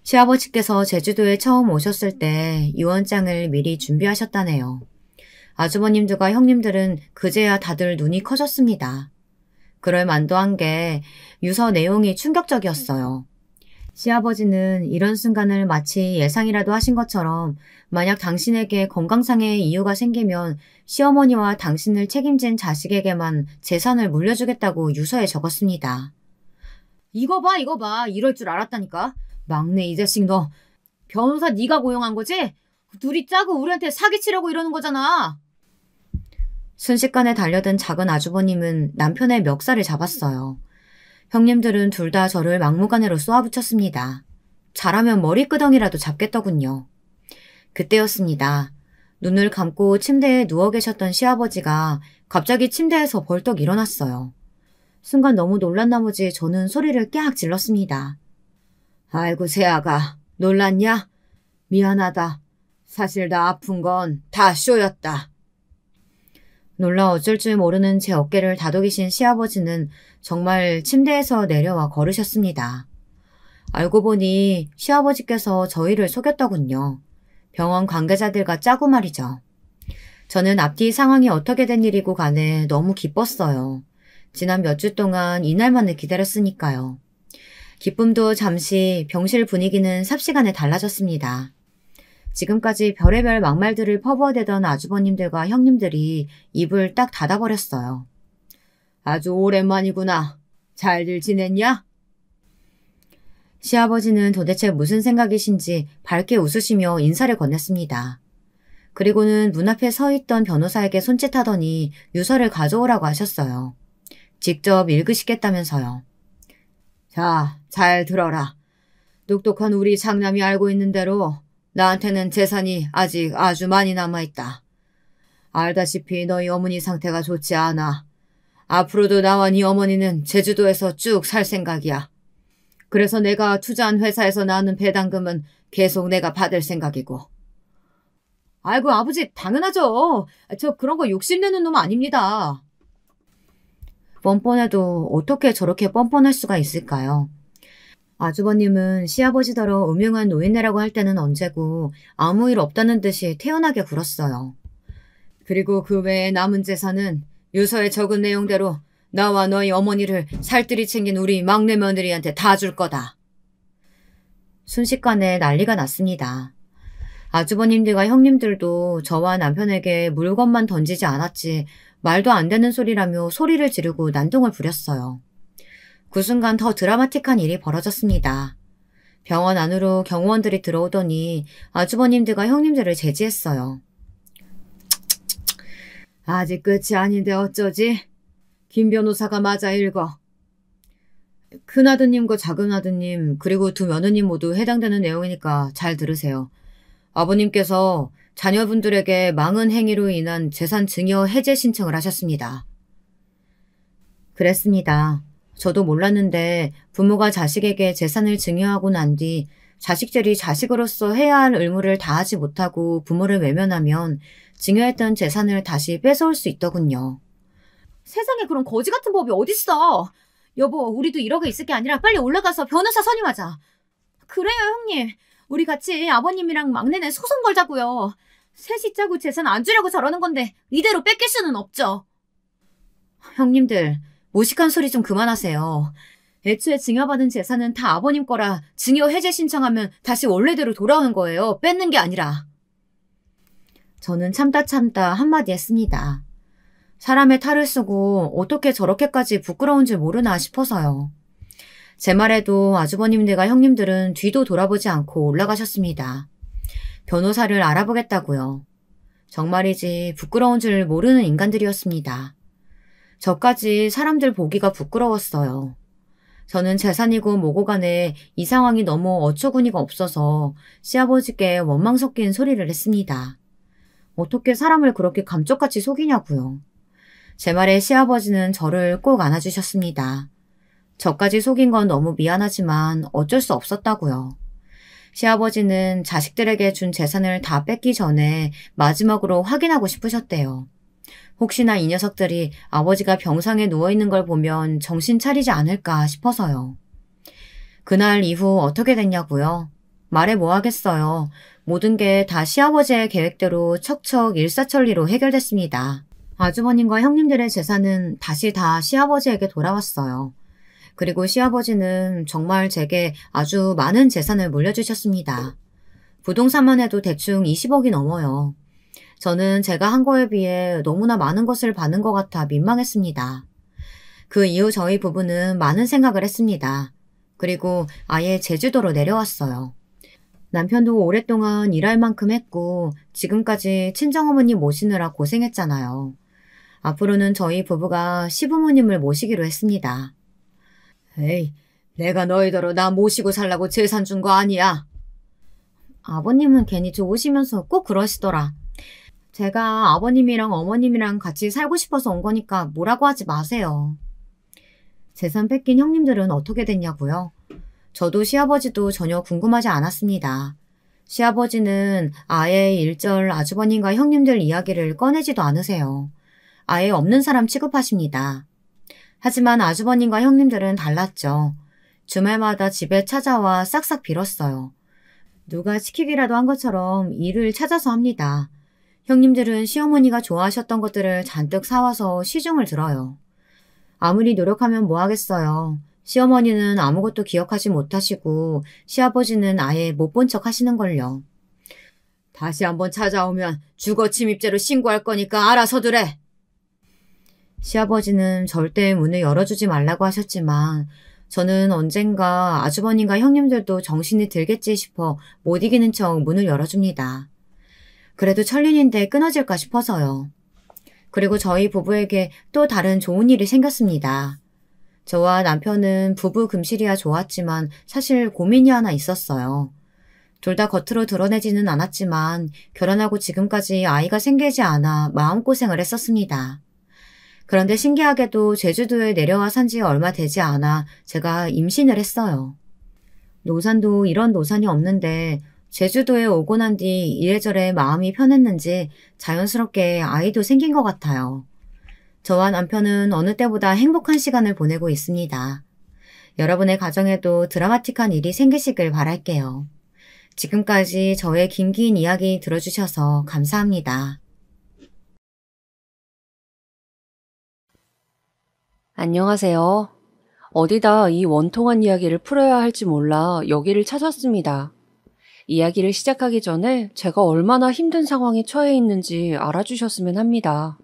시아버지께서 제주도에 처음 오셨을 때 유언장을 미리 준비하셨다네요. 아주버님들과 형님들은 그제야 다들 눈이 커졌습니다. 그럴 만도 한 게 유서 내용이 충격적이었어요. 시아버지는 이런 순간을 마치 예상이라도 하신 것처럼 만약 당신에게 건강상의 이유가 생기면 시어머니와 당신을 책임진 자식에게만 재산을 물려주겠다고 유서에 적었습니다. 이거 봐. 이럴 줄 알았다니까. 막내 이 자식 너 변호사 네가 고용한 거지? 둘이 짜고 우리한테 사기치려고 이러는 거잖아. 순식간에 달려든 작은 아주버님은 남편의 멱살을 잡았어요. 형님들은 둘 다 저를 막무가내로 쏘아붙였습니다. 잘하면 머리끄덩이라도 잡겠더군요. 그때였습니다. 눈을 감고 침대에 누워 계셨던 시아버지가 갑자기 침대에서 벌떡 일어났어요. 순간 너무 놀란 나머지 저는 소리를 깨악 질렀습니다. 아이고 새아가 놀랐냐? 미안하다. 사실 나 아픈 건 다 쇼였다. 놀라 어쩔 줄 모르는 제 어깨를 다독이신 시아버지는 정말 침대에서 내려와 걸으셨습니다. 알고 보니 시아버지께서 저희를 속였더군요. 병원 관계자들과 짜고 말이죠. 저는 앞뒤 상황이 어떻게 된 일이고 간에 너무 기뻤어요. 지난 몇 주 동안 이날만을 기다렸으니까요. 기쁨도 잠시 병실 분위기는 삽시간에 달라졌습니다. 지금까지 별의별 막말들을 퍼부어대던 아주버님들과 형님들이 입을 딱 닫아버렸어요. 아주 오랜만이구나. 잘들 지냈냐? 시아버지는 도대체 무슨 생각이신지 밝게 웃으시며 인사를 건넸습니다. 그리고는 문 앞에 서 있던 변호사에게 손짓하더니 유서를 가져오라고 하셨어요. 직접 읽으시겠다면서요. 자, 잘 들어라. 똑똑한 우리 장남이 알고 있는 대로 나한테는 재산이 아직 아주 많이 남아있다. 알다시피 너희 어머니 상태가 좋지 않아. 앞으로도 나와 네 어머니는 제주도에서 쭉 살 생각이야. 그래서 내가 투자한 회사에서 나오는 배당금은 계속 내가 받을 생각이고. 아이고 아버지 당연하죠. 저 그런 거 욕심내는 놈 아닙니다. 뻔뻔해도 어떻게 저렇게 뻔뻔할 수가 있을까요? 아주버님은 시아버지더러 음흉한 노인네라고 할 때는 언제고 아무 일 없다는 듯이 태연하게 굴었어요. 그리고 그 외에 남은 재산은 유서에 적은 내용대로 나와 너희 어머니를 살뜰히 챙긴 우리 막내 며느리한테 다 줄 거다. 순식간에 난리가 났습니다. 아주버님들과 형님들도 저와 남편에게 물건만 던지지 않았지 말도 안 되는 소리라며 소리를 지르고 난동을 부렸어요. 그 순간 더 드라마틱한 일이 벌어졌습니다. 병원 안으로 경호원들이 들어오더니 아주버님들과 형님들을 제지했어요. 아직 끝이 아닌데 어쩌지? 김 변호사가 맞아 읽어. 큰아드님과 작은아드님 그리고 두 며느님 모두 해당되는 내용이니까 잘 들으세요. 아버님께서 자녀분들에게 망은 행위로 인한 재산 증여 해제 신청을 하셨습니다. 그랬습니다. 저도 몰랐는데 부모가 자식에게 재산을 증여하고 난 뒤 자식들이 자식으로서 해야 할 의무를 다하지 못하고 부모를 외면하면 증여했던 재산을 다시 뺏어올 수 있더군요. 세상에 그런 거지 같은 법이 어딨어. 여보, 우리도 1억에 있을 게 아니라 빨리 올라가서 변호사 선임하자. 그래요, 형님. 우리 같이 아버님이랑 막내네 소송 걸자고요. 셋이 짜고 재산 안 주려고 저러는 건데 이대로 뺏길 수는 없죠. 형님들, 무식한 소리 좀 그만하세요. 애초에 증여받은 재산은 다 아버님 거라 증여 해제 신청하면 다시 원래대로 돌아오는 거예요. 뺏는 게 아니라. 저는 참다 한마디 했습니다. 사람의 탈을 쓰고 어떻게 저렇게까지 부끄러운 줄 모르나 싶어서요. 제 말에도 아주버님들과 형님들은 뒤도 돌아보지 않고 올라가셨습니다. 변호사를 알아보겠다고요. 정말이지 부끄러운 줄 모르는 인간들이었습니다. 저까지 사람들 보기가 부끄러웠어요. 저는 재산이고 뭐고 간에 이 상황이 너무 어처구니가 없어서 시아버지께 원망 섞인 소리를 했습니다. 어떻게 사람을 그렇게 감쪽같이 속이냐고요. 제 말에 시아버지는 저를 꼭 안아주셨습니다. 저까지 속인 건 너무 미안하지만 어쩔 수 없었다고요. 시아버지는 자식들에게 준 재산을 다 뺏기 전에 마지막으로 확인하고 싶으셨대요. 혹시나 이 녀석들이 아버지가 병상에 누워있는 걸 보면 정신 차리지 않을까 싶어서요. 그날 이후 어떻게 됐냐고요? 말해 뭐 하겠어요. 모든 게 다 시아버지의 계획대로 척척 일사천리로 해결됐습니다. 아주버님과 형님들의 재산은 다시 다 시아버지에게 돌아왔어요. 그리고 시아버지는 정말 제게 아주 많은 재산을 물려주셨습니다. 부동산만 해도 대충 20억이 넘어요. 저는 제가 한 거에 비해 너무나 많은 것을 받은 것 같아 민망했습니다. 그 이후 저희 부부는 많은 생각을 했습니다. 그리고 아예 제주도로 내려왔어요. 남편도 오랫동안 일할 만큼 했고 지금까지 친정어머니 모시느라 고생했잖아요. 앞으로는 저희 부부가 시부모님을 모시기로 했습니다. 에이, 내가 너희더러 나 모시고 살라고 재산 준 거 아니야. 아버님은 괜히 좋으시면서 꼭 그러시더라. 제가 아버님이랑 어머님이랑 같이 살고 싶어서 온 거니까 뭐라고 하지 마세요. 재산 뺏긴 형님들은 어떻게 됐냐고요? 저도 시아버지도 전혀 궁금하지 않았습니다. 시아버지는 아예 일절 아주버님과 형님들 이야기를 꺼내지도 않으세요. 아예 없는 사람 취급하십니다. 하지만 아주버님과 형님들은 달랐죠. 주말마다 집에 찾아와 싹싹 빌었어요. 누가 시키기라도 한 것처럼 일을 찾아서 합니다. 형님들은 시어머니가 좋아하셨던 것들을 잔뜩 사와서 시중을 들어요. 아무리 노력하면 뭐 하겠어요. 시어머니는 아무것도 기억하지 못하시고 시아버지는 아예 못 본 척 하시는걸요. 다시 한번 찾아오면 주거 침입죄로 신고할 거니까 알아서들 해. 시아버지는 절대 문을 열어주지 말라고 하셨지만 저는 언젠가 아주버님과 형님들도 정신이 들겠지 싶어 못 이기는 척 문을 열어줍니다. 그래도 천린인데 끊어질까 싶어서요. 그리고 저희 부부에게 또 다른 좋은 일이 생겼습니다. 저와 남편은 부부 금실이야 좋았지만 사실 고민이 하나 있었어요. 둘 다 겉으로 드러내지는 않았지만 결혼하고 지금까지 아이가 생기지 않아 마음고생을 했었습니다. 그런데 신기하게도 제주도에 내려와 산 지 얼마 되지 않아 제가 임신을 했어요. 노산도 이런 노산이 없는데 제주도에 오고 난 뒤 이래저래 마음이 편했는지 자연스럽게 아이도 생긴 것 같아요. 저와 남편은 어느 때보다 행복한 시간을 보내고 있습니다. 여러분의 가정에도 드라마틱한 일이 생기시길 바랄게요. 지금까지 저의 긴 이야기 들어주셔서 감사합니다. 안녕하세요. 어디다 이 원통한 이야기를 풀어야 할지 몰라 여기를 찾았습니다. 이야기를 시작하기 전에 제가 얼마나 힘든 상황에 처해 있는지 알아주셨으면 합니다.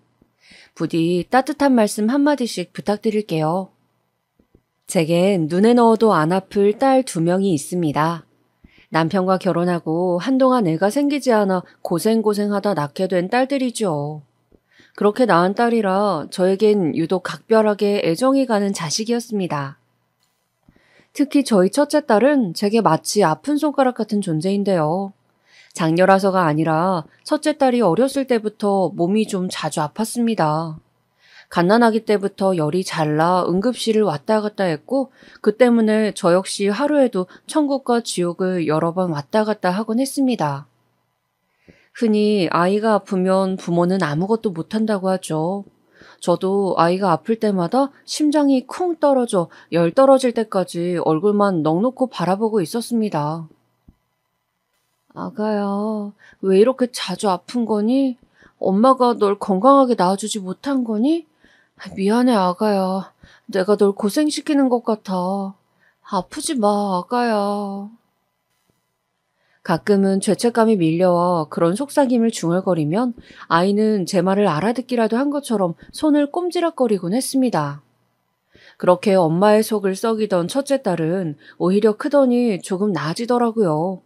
부디 따뜻한 말씀 한마디씩 부탁드릴게요. 제겐 눈에 넣어도 안 아플 딸 2명이 있습니다. 남편과 결혼하고 한동안 애가 생기지 않아 고생고생하다 낳게 된 딸들이죠. 그렇게 낳은 딸이라 저에겐 유독 각별하게 애정이 가는 자식이었습니다. 특히 저희 첫째 딸은 제게 마치 아픈 손가락 같은 존재인데요. 장녀라서가 아니라 첫째 딸이 어렸을 때부터 몸이 좀 자주 아팠습니다. 갓난아기 때부터 열이 잘 나 응급실을 왔다 갔다 했고 그 때문에 저 역시 하루에도 천국과 지옥을 여러 번 왔다 갔다 하곤 했습니다. 흔히 아이가 아프면 부모는 아무것도 못한다고 하죠. 저도 아이가 아플 때마다 심장이 쿵 떨어져 열 떨어질 때까지 얼굴만 넋놓고 바라보고 있었습니다. 아가야, 왜 이렇게 자주 아픈 거니? 엄마가 널 건강하게 낳아주지 못한 거니? 미안해, 아가야. 내가 널 고생시키는 것 같아. 아프지 마, 아가야. 가끔은 죄책감이 밀려와 그런 속삭임을 중얼거리면 아이는 제 말을 알아듣기라도 한 것처럼 손을 꼼지락거리곤 했습니다. 그렇게 엄마의 속을 썩이던 첫째 딸은 오히려 크더니 조금 나아지더라고요.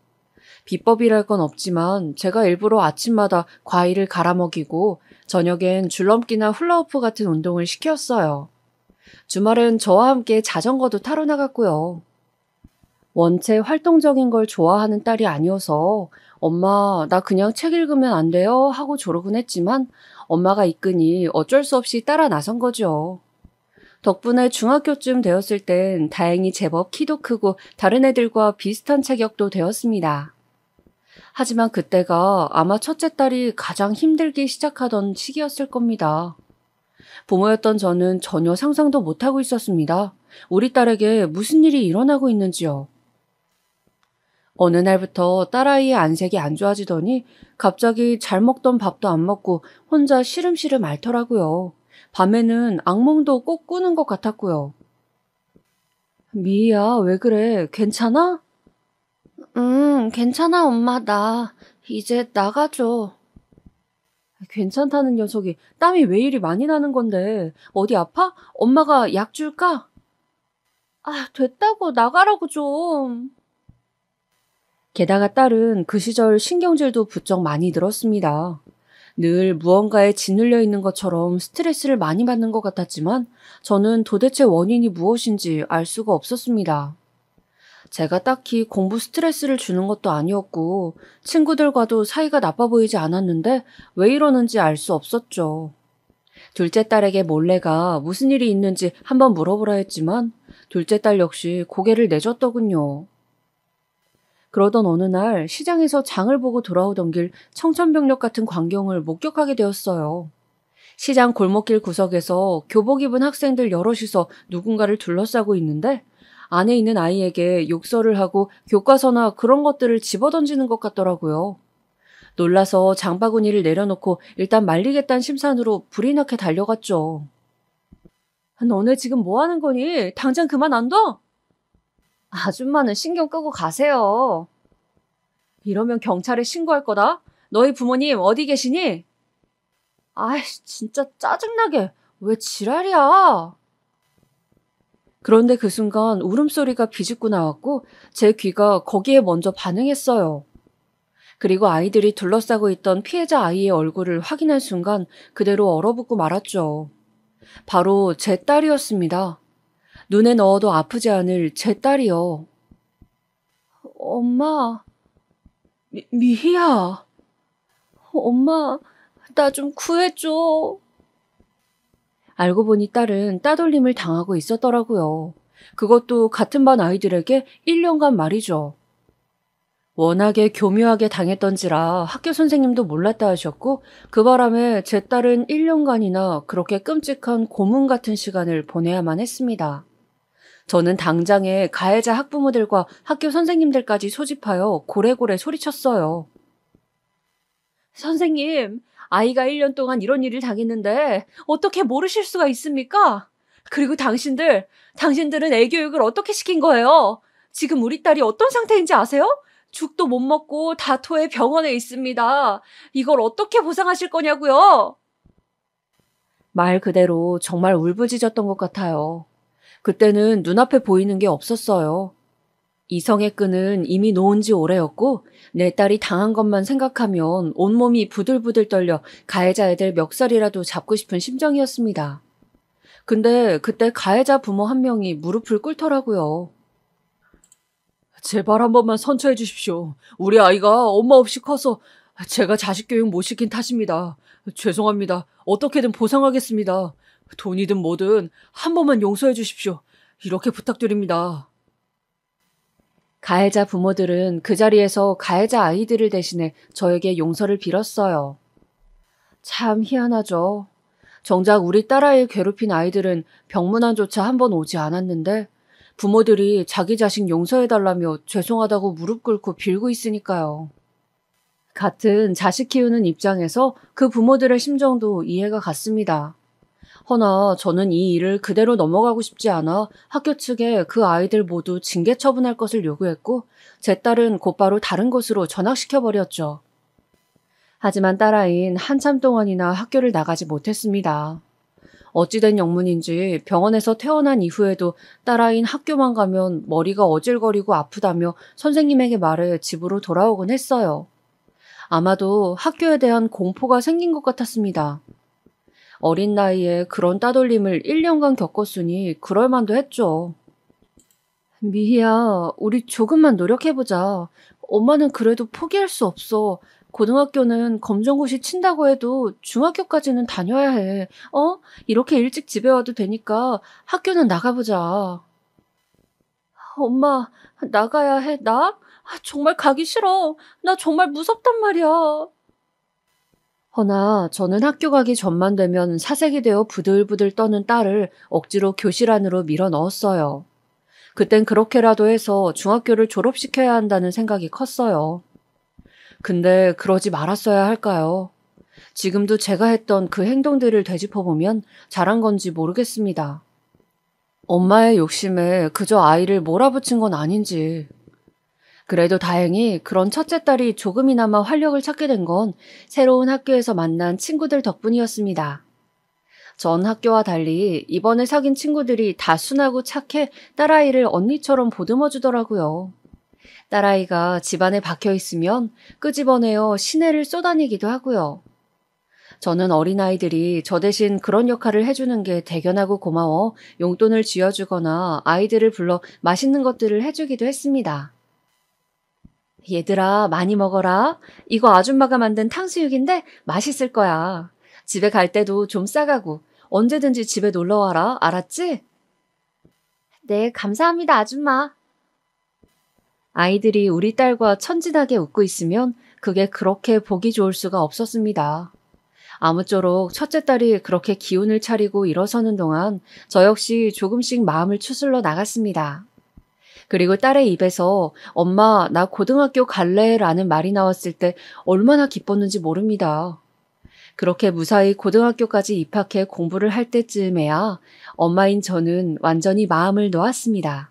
비법이랄 건 없지만 제가 일부러 아침마다 과일을 갈아 먹이고 저녁엔 줄넘기나 훌라후프 같은 운동을 시켰어요. 주말엔 저와 함께 자전거도 타러 나갔고요. 원체 활동적인 걸 좋아하는 딸이 아니어서 엄마, 나 그냥 책 읽으면 안 돼요? 하고 조르곤 했지만 엄마가 이끄니 어쩔 수 없이 따라 나선 거죠. 덕분에 중학교쯤 되었을 땐 다행히 제법 키도 크고 다른 애들과 비슷한 체격도 되었습니다. 하지만 그때가 아마 첫째 딸이 가장 힘들기 시작하던 시기였을 겁니다. 부모였던 저는 전혀 상상도 못하고 있었습니다. 우리 딸에게 무슨 일이 일어나고 있는지요. 어느 날부터 딸아이의 안색이 안 좋아지더니 갑자기 잘 먹던 밥도 안 먹고 혼자 시름시름 앓더라고요. 밤에는 악몽도 꼭 꾸는 것 같았고요. 미희야, 왜 그래? 괜찮아? 괜찮아, 엄마. 나 이제 나가줘. 괜찮다는 녀석이 땀이 왜 이리 많이 나는 건데 어디 아파? 엄마가 약 줄까? 아, 됐다고 나가라고 좀. 게다가 딸은 그 시절 신경질도 부쩍 많이 늘었습니다. 늘 무언가에 짓눌려 있는 것처럼 스트레스를 많이 받는 것 같았지만 저는 도대체 원인이 무엇인지 알 수가 없었습니다. 제가 딱히 공부 스트레스를 주는 것도 아니었고 친구들과도 사이가 나빠 보이지 않았는데 왜 이러는지 알 수 없었죠. 둘째 딸에게 몰래가 무슨 일이 있는지 한번 물어보라 했지만 둘째 딸 역시 고개를 내줬더군요. 그러던 어느 날 시장에서 장을 보고 돌아오던 길 청천벽력 같은 광경을 목격하게 되었어요. 시장 골목길 구석에서 교복 입은 학생들 여럿이서 누군가를 둘러싸고 있는데 안에 있는 아이에게 욕설을 하고 교과서나 그런 것들을 집어던지는 것 같더라고요. 놀라서 장바구니를 내려놓고 일단 말리겠다는 심산으로 불이 나게 달려갔죠. 너네 지금 뭐 하는 거니? 당장 그만 안 둬? 아줌마는 신경 끄고 가세요. 이러면 경찰에 신고할 거다. 너희 부모님 어디 계시니? 아이씨, 진짜 짜증나게. 왜 지랄이야? 그런데 그 순간 울음소리가 비집고 나왔고 제 귀가 거기에 먼저 반응했어요. 그리고 아이들이 둘러싸고 있던 피해자 아이의 얼굴을 확인한 순간 그대로 얼어붙고 말았죠. 바로 제 딸이었습니다. 눈에 넣어도 아프지 않을 제 딸이요. 엄마, 미희야. 엄마, 나 좀 구해줘. 알고 보니 딸은 따돌림을 당하고 있었더라고요. 그것도 같은 반 아이들에게 1년간 말이죠. 워낙에 교묘하게 당했던지라 학교 선생님도 몰랐다 하셨고 그 바람에 제 딸은 1년간이나 그렇게 끔찍한 고문 같은 시간을 보내야만 했습니다. 저는 당장에 가해자 학부모들과 학교 선생님들까지 소집하여 고래고래 소리쳤어요. 선생님, 아이가 1년 동안 이런 일을 당했는데 어떻게 모르실 수가 있습니까? 그리고 당신들은 애 교육을 어떻게 시킨 거예요? 지금 우리 딸이 어떤 상태인지 아세요? 죽도 못 먹고 다토해 병원에 있습니다. 이걸 어떻게 보상하실 거냐고요? 말 그대로 정말 울부짖었던 것 같아요. 그때는 눈앞에 보이는 게 없었어요. 이성의 끈은 이미 놓은 지 오래였고 내 딸이 당한 것만 생각하면 온몸이 부들부들 떨려 가해자 애들 멱살이라도 잡고 싶은 심정이었습니다. 근데 그때 가해자 부모 한 명이 무릎을 꿇더라고요. 제발 한 번만 선처해 주십시오. 우리 아이가 엄마 없이 커서 제가 자식 교육 못 시킨 탓입니다. 죄송합니다. 어떻게든 보상하겠습니다. 돈이든 뭐든 한 번만 용서해 주십시오. 이렇게 부탁드립니다. 가해자 부모들은 그 자리에서 가해자 아이들을 대신해 저에게 용서를 빌었어요. 참 희한하죠. 정작 우리 딸아이를 괴롭힌 아이들은 병문안조차 한 번 오지 않았는데 부모들이 자기 자식 용서해달라며 죄송하다고 무릎 꿇고 빌고 있으니까요. 같은 자식 키우는 입장에서 그 부모들의 심정도 이해가 갔습니다. 허나 저는 이 일을 그대로 넘어가고 싶지 않아 학교 측에 그 아이들 모두 징계 처분할 것을 요구했고 제 딸은 곧바로 다른 곳으로 전학시켜버렸죠. 하지만 딸아이는 한참 동안이나 학교를 나가지 못했습니다. 어찌된 영문인지 병원에서 퇴원한 이후에도 딸아이는 학교만 가면 머리가 어질거리고 아프다며 선생님에게 말해 집으로 돌아오곤 했어요. 아마도 학교에 대한 공포가 생긴 것 같았습니다. 어린 나이에 그런 따돌림을 1년간 겪었으니 그럴만도 했죠. 미희야, 우리 조금만 노력해보자. 엄마는 그래도 포기할 수 없어. 고등학교는 검정고시 친다고 해도 중학교까지는 다녀야 해. 이렇게 일찍 집에 와도 되니까 학교는 나가보자. 엄마, 나가야 해, 나? 정말 가기 싫어. 나 정말 무섭단 말이야. 허나 저는 학교 가기 전만 되면 사색이 되어 부들부들 떠는 딸을 억지로 교실 안으로 밀어 넣었어요. 그땐 그렇게라도 해서 중학교를 졸업시켜야 한다는 생각이 컸어요. 근데 그러지 말았어야 할까요? 지금도 제가 했던 그 행동들을 되짚어보면 잘한 건지 모르겠습니다. 엄마의 욕심에 그저 아이를 몰아붙인 건 아닌지. 그래도 다행히 그런 첫째 딸이 조금이나마 활력을 찾게 된 건 새로운 학교에서 만난 친구들 덕분이었습니다. 전 학교와 달리 이번에 사귄 친구들이 다 순하고 착해 딸아이를 언니처럼 보듬어 주더라고요. 딸아이가 집안에 박혀 있으면 끄집어내어 시내를 쏘다니기도 하고요. 저는 어린아이들이 저 대신 그런 역할을 해주는 게 대견하고 고마워 용돈을 쥐어주거나 아이들을 불러 맛있는 것들을 해주기도 했습니다. 얘들아, 많이 먹어라. 이거 아줌마가 만든 탕수육인데 맛있을 거야. 집에 갈 때도 좀 싸가고 언제든지 집에 놀러 와라. 알았지? 네, 감사합니다, 아줌마. 아이들이 우리 딸과 천진하게 웃고 있으면 그게 그렇게 보기 좋을 수가 없었습니다. 아무쪼록 첫째 딸이 그렇게 기운을 차리고 일어서는 동안 저 역시 조금씩 마음을 추슬러 나갔습니다. 그리고 딸의 입에서 엄마, 나 고등학교 갈래? 라는 말이 나왔을 때 얼마나 기뻤는지 모릅니다. 그렇게 무사히 고등학교까지 입학해 공부를 할 때쯤에야 엄마인 저는 완전히 마음을 놓았습니다.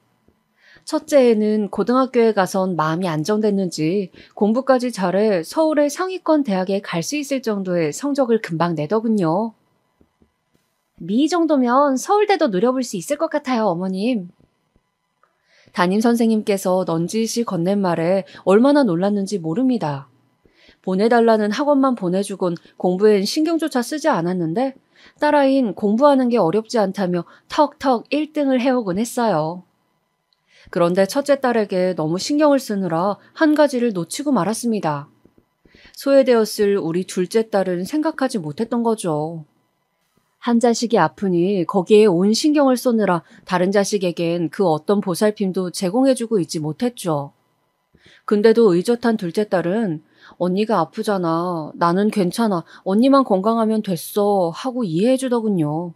첫째에는 고등학교에 가선 마음이 안정됐는지 공부까지 잘해 서울의 상위권 대학에 갈 수 있을 정도의 성적을 금방 내더군요. 미 정도면 서울대도 노려볼 수 있을 것 같아요, 어머님. 담임선생님께서 넌지시 건넨 말에 얼마나 놀랐는지 모릅니다. 보내달라는 학원만 보내주곤 공부엔 신경조차 쓰지 않았는데 딸아이는 공부하는 게 어렵지 않다며 턱턱 1등을 해오곤 했어요. 그런데 첫째 딸에게 너무 신경을 쓰느라 한 가지를 놓치고 말았습니다. 소외되었을 우리 둘째 딸은 생각하지 못했던 거죠. 한 자식이 아프니 거기에 온 신경을 쏘느라 다른 자식에겐 그 어떤 보살핌도 제공해주고 있지 못했죠. 근데도 의젓한 둘째 딸은 언니가 아프잖아. 나는 괜찮아. 언니만 건강하면 됐어. 하고 이해해주더군요.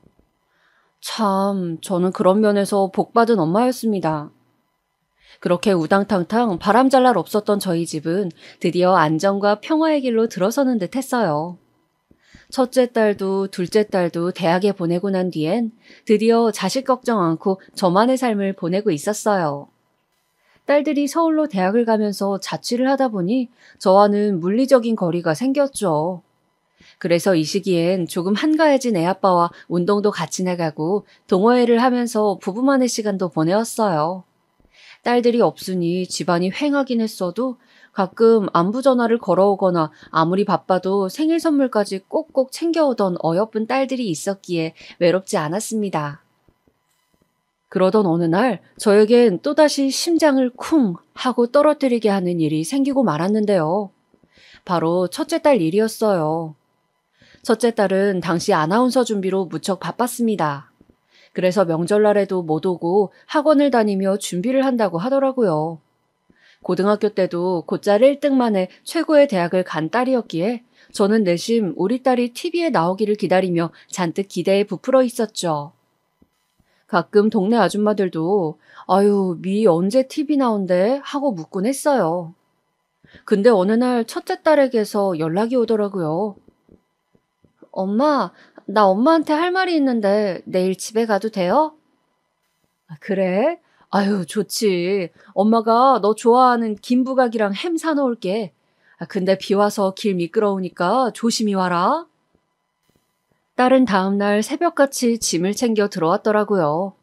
참, 저는 그런 면에서 복받은 엄마였습니다. 그렇게 우당탕탕 바람잘 날 없었던 저희 집은 드디어 안정과 평화의 길로 들어서는 듯 했어요. 첫째 딸도 둘째 딸도 대학에 보내고 난 뒤엔 드디어 자식 걱정 않고 저만의 삶을 보내고 있었어요. 딸들이 서울로 대학을 가면서 자취를 하다 보니 저와는 물리적인 거리가 생겼죠. 그래서 이 시기엔 조금 한가해진 애아빠와 운동도 같이 나가고 동호회를 하면서 부부만의 시간도 보내었어요. 딸들이 없으니 집안이 휑하긴 했어도 가끔 안부 전화를 걸어오거나 아무리 바빠도 생일 선물까지 꼭꼭 챙겨오던 어여쁜 딸들이 있었기에 외롭지 않았습니다. 그러던 어느 날 저에겐 또다시 심장을 쿵 하고 떨어뜨리게 하는 일이 생기고 말았는데요. 바로 첫째 딸 일이었어요. 첫째 딸은 당시 아나운서 준비로 무척 바빴습니다. 그래서 명절날에도 못 오고 학원을 다니며 준비를 한다고 하더라고요. 고등학교 때도 곧잘 1등 만에 최고의 대학을 간 딸이었기에 저는 내심 우리 딸이 TV에 나오기를 기다리며 잔뜩 기대에 부풀어 있었죠. 가끔 동네 아줌마들도 아유, 미 언제 TV 나온대? 하고 묻곤 했어요. 근데 어느 날 첫째 딸에게서 연락이 오더라고요. 엄마, 나 엄마한테 할 말이 있는데 내일 집에 가도 돼요? 그래? 아유, 좋지. 엄마가 너 좋아하는 김부각이랑 햄 사놓을게. 근데 비 와서 길 미끄러우니까 조심히 와라. 딸은 다음날 새벽같이 짐을 챙겨 들어왔더라고요.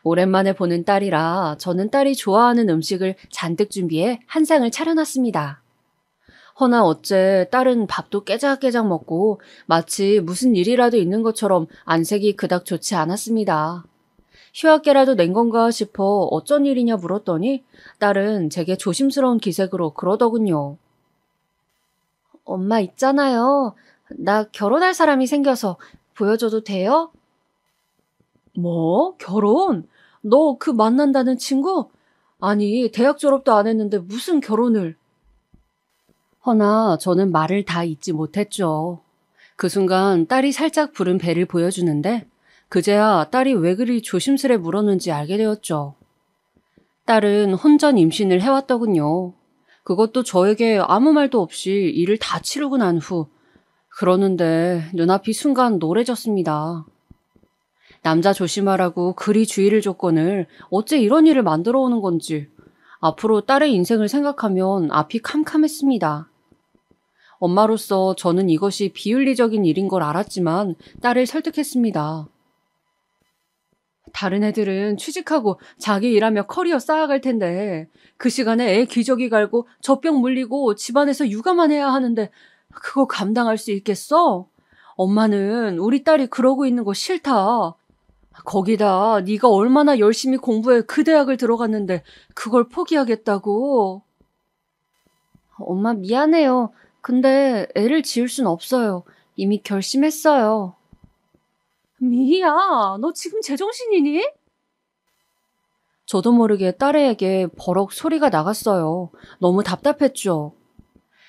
오랜만에 보는 딸이라 저는 딸이 좋아하는 음식을 잔뜩 준비해 한 상을 차려놨습니다. 허나 어째 딸은 밥도 깨작깨작 먹고 마치 무슨 일이라도 있는 것처럼 안색이 그닥 좋지 않았습니다. 휴학계라도 낸 건가 싶어 어쩐 일이냐 물었더니 딸은 제게 조심스러운 기색으로 그러더군요. 엄마 있잖아요. 나 결혼할 사람이 생겨서 보여줘도 돼요? 뭐? 결혼? 너 그 만난다는 친구? 아니, 대학 졸업도 안 했는데 무슨 결혼을? 허나 저는 말을 다 잊지 못했죠. 그 순간 딸이 살짝 부른 배를 보여주는데 그제야 딸이 왜 그리 조심스레 물었는지 알게 되었죠. 딸은 혼전 임신을 해왔더군요. 그것도 저에게 아무 말도 없이 일을 다 치르고 난 후. 그러는데 눈앞이 순간 노래졌습니다. 남자 조심하라고 그리 주의를 줬거늘 어째 이런 일을 만들어 오는 건지 앞으로 딸의 인생을 생각하면 앞이 캄캄했습니다. 엄마로서 저는 이것이 비윤리적인 일인 걸 알았지만 딸을 설득했습니다. 다른 애들은 취직하고 자기 일하며 커리어 쌓아갈 텐데 그 시간에 애 기저귀 갈고 젖병 물리고 집안에서 육아만 해야 하는데 그거 감당할 수 있겠어? 엄마는 우리 딸이 그러고 있는 거 싫다. 거기다 네가 얼마나 열심히 공부해 그 대학을 들어갔는데 그걸 포기하겠다고. 엄마 미안해요. 근데 애를 지울 순 없어요. 이미 결심했어요. 미희야, 너 지금 제정신이니? 저도 모르게 딸에게 버럭 소리가 나갔어요. 너무 답답했죠.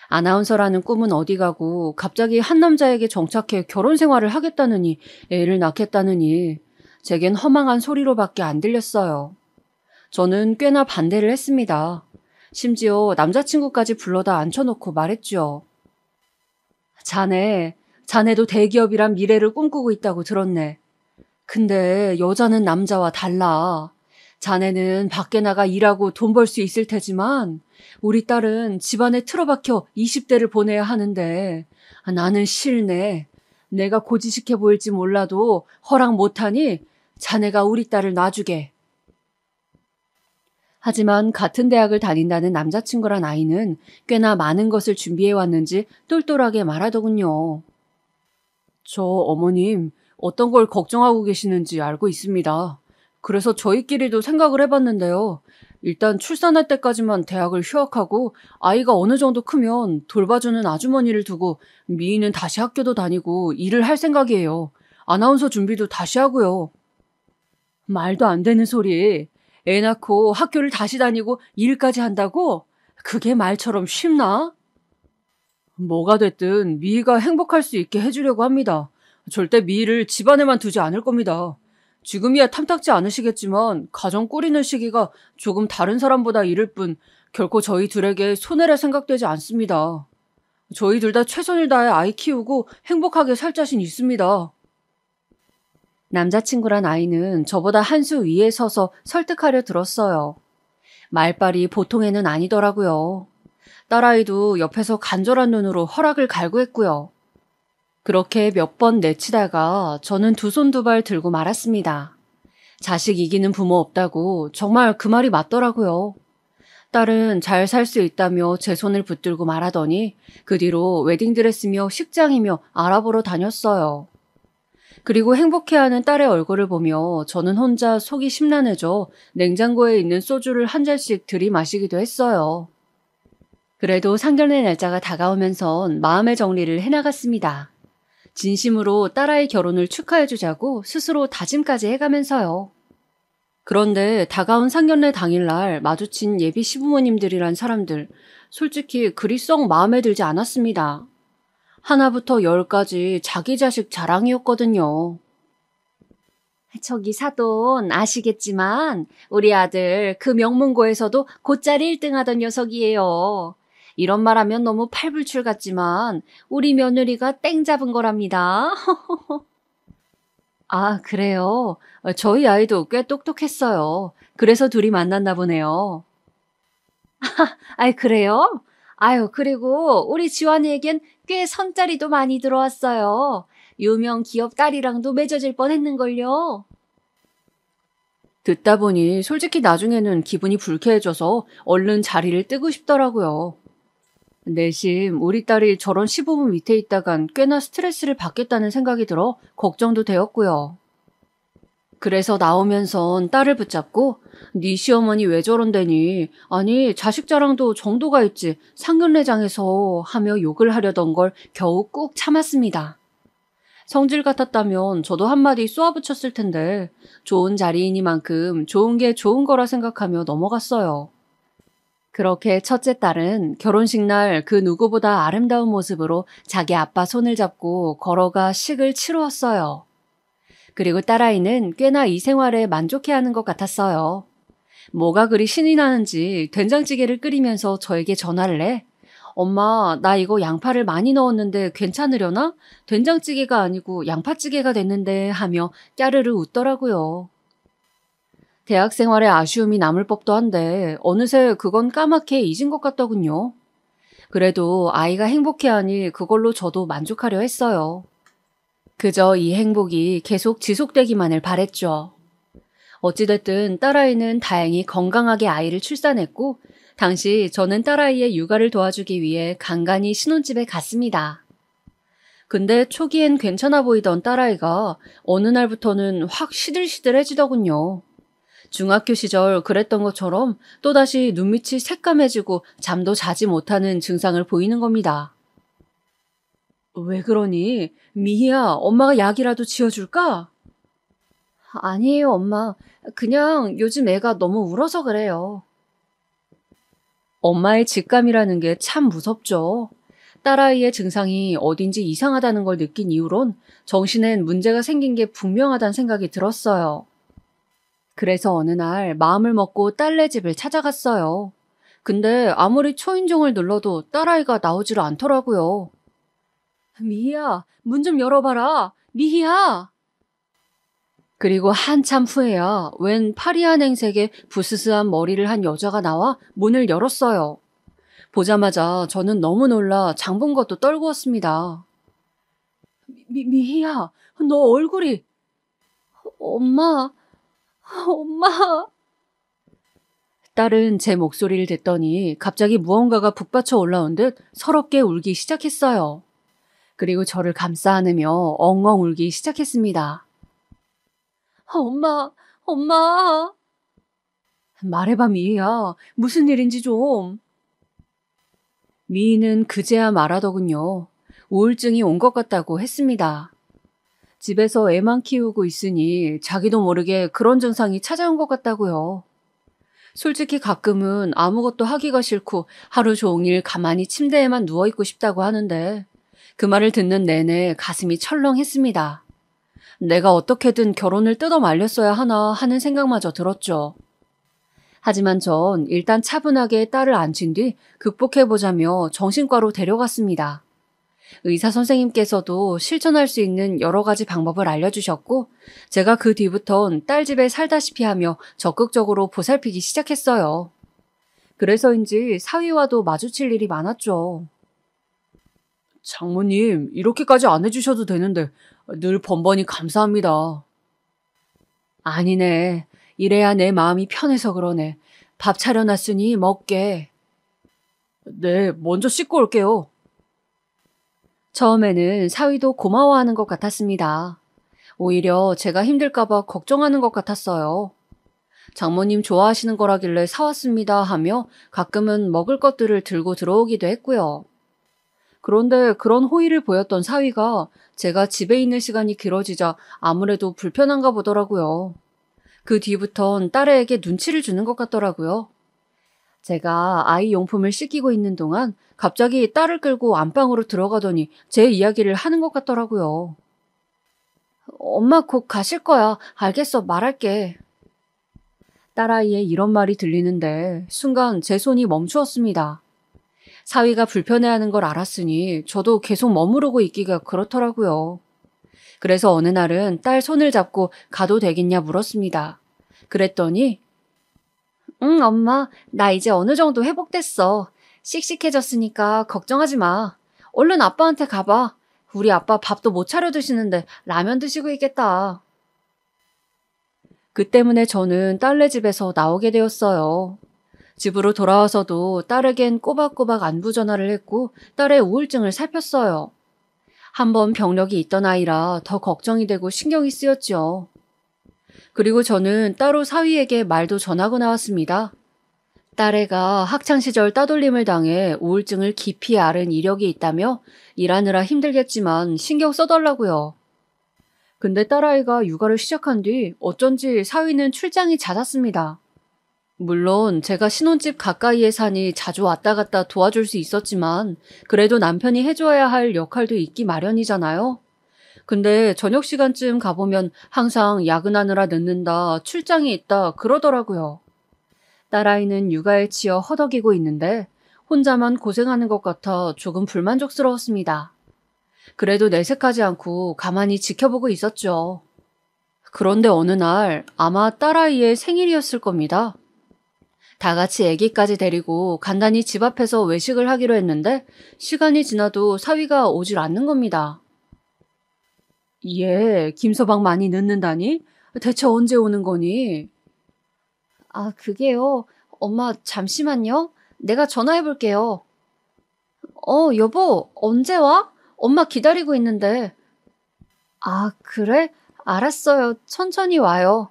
아나운서라는 꿈은 어디 가고 갑자기 한 남자에게 정착해 결혼 생활을 하겠다느니 애를 낳겠다느니 제겐 허망한 소리로밖에 안 들렸어요. 저는 꽤나 반대를 했습니다. 심지어 남자친구까지 불러다 앉혀놓고 말했죠. 자네도 대기업이란 미래를 꿈꾸고 있다고 들었네. 근데 여자는 남자와 달라. 자네는 밖에 나가 일하고 돈 벌 수 있을 테지만 우리 딸은 집안에 틀어박혀 20대를 보내야 하는데 나는 싫네. 내가 고지식해 보일지 몰라도 허락 못하니 자네가 우리 딸을 놔주게. 하지만 같은 대학을 다닌다는 남자친구란 아이는 꽤나 많은 것을 준비해왔는지 똘똘하게 말하더군요. 저 어머님 어떤 걸 걱정하고 계시는지 알고 있습니다. 그래서 저희끼리도 생각을 해봤는데요. 일단 출산할 때까지만 대학을 휴학하고 아이가 어느 정도 크면 돌봐주는 아주머니를 두고 미희는 다시 학교도 다니고 일을 할 생각이에요. 아나운서 준비도 다시 하고요. 말도 안 되는 소리. 애 낳고 학교를 다시 다니고 일까지 한다고? 그게 말처럼 쉽나? 뭐가 됐든 미희가 행복할 수 있게 해주려고 합니다. 절대 미희를 집안에만 두지 않을 겁니다. 지금이야 탐탁지 않으시겠지만 가정 꾸리는 시기가 조금 다른 사람보다 이를 뿐 결코 저희 둘에게 손해라 생각되지 않습니다. 저희 둘 다 최선을 다해 아이 키우고 행복하게 살 자신 있습니다. 남자친구란 아이는 저보다 한 수 위에 서서 설득하려 들었어요. 말빨이 보통 애는 아니더라고요. 딸아이도 옆에서 간절한 눈으로 허락을 갈구했고요. 그렇게 몇 번 내치다가 저는 두 손 두 발 들고 말았습니다. 자식 이기는 부모 없다고 정말 그 말이 맞더라고요. 딸은 잘 살 수 있다며 제 손을 붙들고 말하더니 그 뒤로 웨딩드레스며 식장이며 알아보러 다녔어요. 그리고 행복해하는 딸의 얼굴을 보며 저는 혼자 속이 심란해져 냉장고에 있는 소주를 한 잔씩 들이마시기도 했어요. 그래도 상견례 날짜가 다가오면선 마음의 정리를 해나갔습니다. 진심으로 딸아이 결혼을 축하해주자고 스스로 다짐까지 해가면서요. 그런데 다가온 상견례 당일날 마주친 예비 시부모님들이란 사람들, 솔직히 그리 썩 마음에 들지 않았습니다. 하나부터 10까지 자기 자식 자랑이었거든요. 저기 사돈 아시겠지만 우리 아들 그 명문고에서도 곧자리 1등 하던 녀석이에요. 이런 말하면 너무 팔불출 같지만 우리 며느리가 땡 잡은 거랍니다. 아, 그래요? 저희 아이도 꽤 똑똑했어요. 그래서 둘이 만났나 보네요. 아이, 그래요? 아유, 그리고 우리 지환이에겐 꽤 선자리도 많이 들어왔어요. 유명 기업 딸이랑도 맺어질 뻔했는걸요. 듣다 보니 솔직히 나중에는 기분이 불쾌해져서 얼른 자리를 뜨고 싶더라고요. 내심 우리 딸이 저런 시부모 밑에 있다간 꽤나 스트레스를 받겠다는 생각이 들어 걱정도 되었고요. 그래서 나오면선 딸을 붙잡고 네 시어머니 왜 저런데니? 아니 자식 자랑도 정도가 있지 상견례장에서 하며 욕을 하려던 걸 겨우 꾹 참았습니다. 성질 같았다면 저도 한마디 쏘아붙였을 텐데 좋은 자리이니만큼 좋은 게 좋은 거라 생각하며 넘어갔어요. 그렇게 첫째 딸은 결혼식 날 그 누구보다 아름다운 모습으로 자기 아빠 손을 잡고 걸어가 식을 치루었어요. 그리고 딸아이는 꽤나 이 생활에 만족해하는 것 같았어요. 뭐가 그리 신이 나는지 된장찌개를 끓이면서 저에게 전화를 해. 엄마, 나 이거 양파를 많이 넣었는데 괜찮으려나? 된장찌개가 아니고 양파찌개가 됐는데 하며 까르르 웃더라고요. 대학 생활에 아쉬움이 남을 법도 한데 어느새 그건 까맣게 잊은 것 같더군요. 그래도 아이가 행복해하니 그걸로 저도 만족하려 했어요. 그저 이 행복이 계속 지속되기만을 바랬죠. 어찌됐든 딸아이는 다행히 건강하게 아이를 출산했고 당시 저는 딸아이의 육아를 도와주기 위해 간간히 신혼집에 갔습니다. 근데 초기엔 괜찮아 보이던 딸아이가 어느 날부터는 확 시들시들해지더군요. 중학교 시절 그랬던 것처럼 또다시 눈밑이 새까매지고 잠도 자지 못하는 증상을 보이는 겁니다. 왜 그러니? 미희야, 엄마가 약이라도 지어줄까? 아니에요, 엄마. 그냥 요즘 애가 너무 울어서 그래요. 엄마의 직감이라는 게 참 무섭죠. 딸아이의 증상이 어딘지 이상하다는 걸 느낀 이후론 정신엔 문제가 생긴 게 분명하다는 생각이 들었어요. 그래서 어느 날 마음을 먹고 딸네 집을 찾아갔어요. 근데 아무리 초인종을 눌러도 딸아이가 나오질 않더라고요. 미희야, 문 좀 열어봐라. 미희야! 그리고 한참 후에야 웬 파리한 행색에 부스스한 머리를 한 여자가 나와 문을 열었어요. 보자마자 저는 너무 놀라 장본 것도 떨구었습니다. 미희야, 너 얼굴이... 엄마... 딸은 제 목소리를 듣더니 갑자기 무언가가 북받쳐 올라온 듯 서럽게 울기 시작했어요. 그리고 저를 감싸 안으며 엉엉 울기 시작했습니다. 엄마. 말해봐, 미희야. 무슨 일인지 좀. 미희는 그제야 말하더군요. 우울증이 온 것 같다고 했습니다. 집에서 애만 키우고 있으니 자기도 모르게 그런 증상이 찾아온 것 같다고요. 솔직히 가끔은 아무것도 하기가 싫고 하루 종일 가만히 침대에만 누워있고 싶다고 하는데 그 말을 듣는 내내 가슴이 철렁했습니다. 내가 어떻게든 결혼을 뜯어 말렸어야 하나 하는 생각마저 들었죠. 하지만 전 일단 차분하게 딸을 앉힌 뒤 극복해보자며 정신과로 데려갔습니다. 의사 선생님께서도 실천할 수 있는 여러 가지 방법을 알려주셨고 제가 그 뒤부턴 딸 집에 살다시피 하며 적극적으로 보살피기 시작했어요. 그래서인지 사위와도 마주칠 일이 많았죠. 장모님, 이렇게까지 안 해주셔도 되는데 늘 번번이 감사합니다. 아니네. 이래야 내 마음이 편해서 그러네. 밥 차려놨으니 먹게. 네, 먼저 씻고 올게요. 처음에는 사위도 고마워하는 것 같았습니다. 오히려 제가 힘들까봐 걱정하는 것 같았어요. 장모님 좋아하시는 거라길래 사왔습니다 하며 가끔은 먹을 것들을 들고 들어오기도 했고요. 그런데 그런 호의를 보였던 사위가 제가 집에 있는 시간이 길어지자 아무래도 불편한가 보더라고요. 그 뒤부턴 딸에게 눈치를 주는 것 같더라고요. 제가 아이 용품을 씻기고 있는 동안 갑자기 딸을 끌고 안방으로 들어가더니 제 이야기를 하는 것 같더라고요. 엄마 곧 가실 거야. 알겠어. 말할게. 딸아이의 이런 말이 들리는데 순간 제 손이 멈추었습니다. 사위가 불편해하는 걸 알았으니 저도 계속 머무르고 있기가 그렇더라고요. 그래서 어느 날은 딸 손을 잡고 가도 되겠냐 물었습니다. 그랬더니 응, 엄마. 나 이제 어느 정도 회복됐어. 씩씩해졌으니까 걱정하지 마. 얼른 아빠한테 가봐. 우리 아빠 밥도 못 차려 드시는데 라면 드시고 있겠다. 그 때문에 저는 딸네 집에서 나오게 되었어요. 집으로 돌아와서도 딸에겐 꼬박꼬박 안부 전화를 했고 딸의 우울증을 살폈어요. 한번 병력이 있던 아이라 더 걱정이 되고 신경이 쓰였죠. 그리고 저는 따로 사위에게 말도 전하고 나왔습니다. 딸애가 학창시절 따돌림을 당해 우울증을 깊이 앓은 이력이 있다며 일하느라 힘들겠지만 신경 써달라고요. 근데 딸아이가 육아를 시작한 뒤 어쩐지 사위는 출장이 잦았습니다. 물론 제가 신혼집 가까이에 사니 자주 왔다 갔다 도와줄 수 있었지만 그래도 남편이 해줘야 할 역할도 있기 마련이잖아요. 근데 저녁 시간쯤 가보면 항상 야근하느라 늦는다, 출장이 있다 그러더라고요. 딸아이는 육아에 치여 허덕이고 있는데 혼자만 고생하는 것 같아 조금 불만족스러웠습니다. 그래도 내색하지 않고 가만히 지켜보고 있었죠. 그런데 어느 날 아마 딸아이의 생일이었을 겁니다. 다 같이 아기까지 데리고 간단히 집 앞에서 외식을 하기로 했는데 시간이 지나도 사위가 오질 않는 겁니다. 얘 김서방 많이 늦는다니? 대체 언제 오는 거니? 아, 그게요. 엄마 잠시만요. 내가 전화해 볼게요. 여보, 언제 와? 엄마 기다리고 있는데. 아, 그래? 알았어요. 천천히 와요.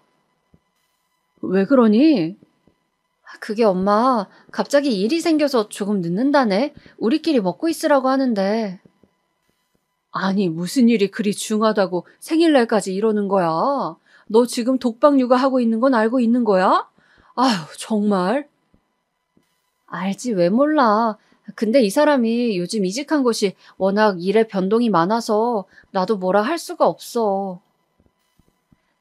왜 그러니? 그게 엄마, 갑자기 일이 생겨서 조금 늦는다네. 우리끼리 먹고 있으라고 하는데. 아니, 무슨 일이 그리 중하다고 생일날까지 이러는 거야? 너 지금 독박 육아하고 있는 건 알고 있는 거야? 아휴, 정말. 알지, 왜 몰라. 근데 이 사람이 요즘 이직한 곳이 워낙 일에 변동이 많아서 나도 뭐라 할 수가 없어.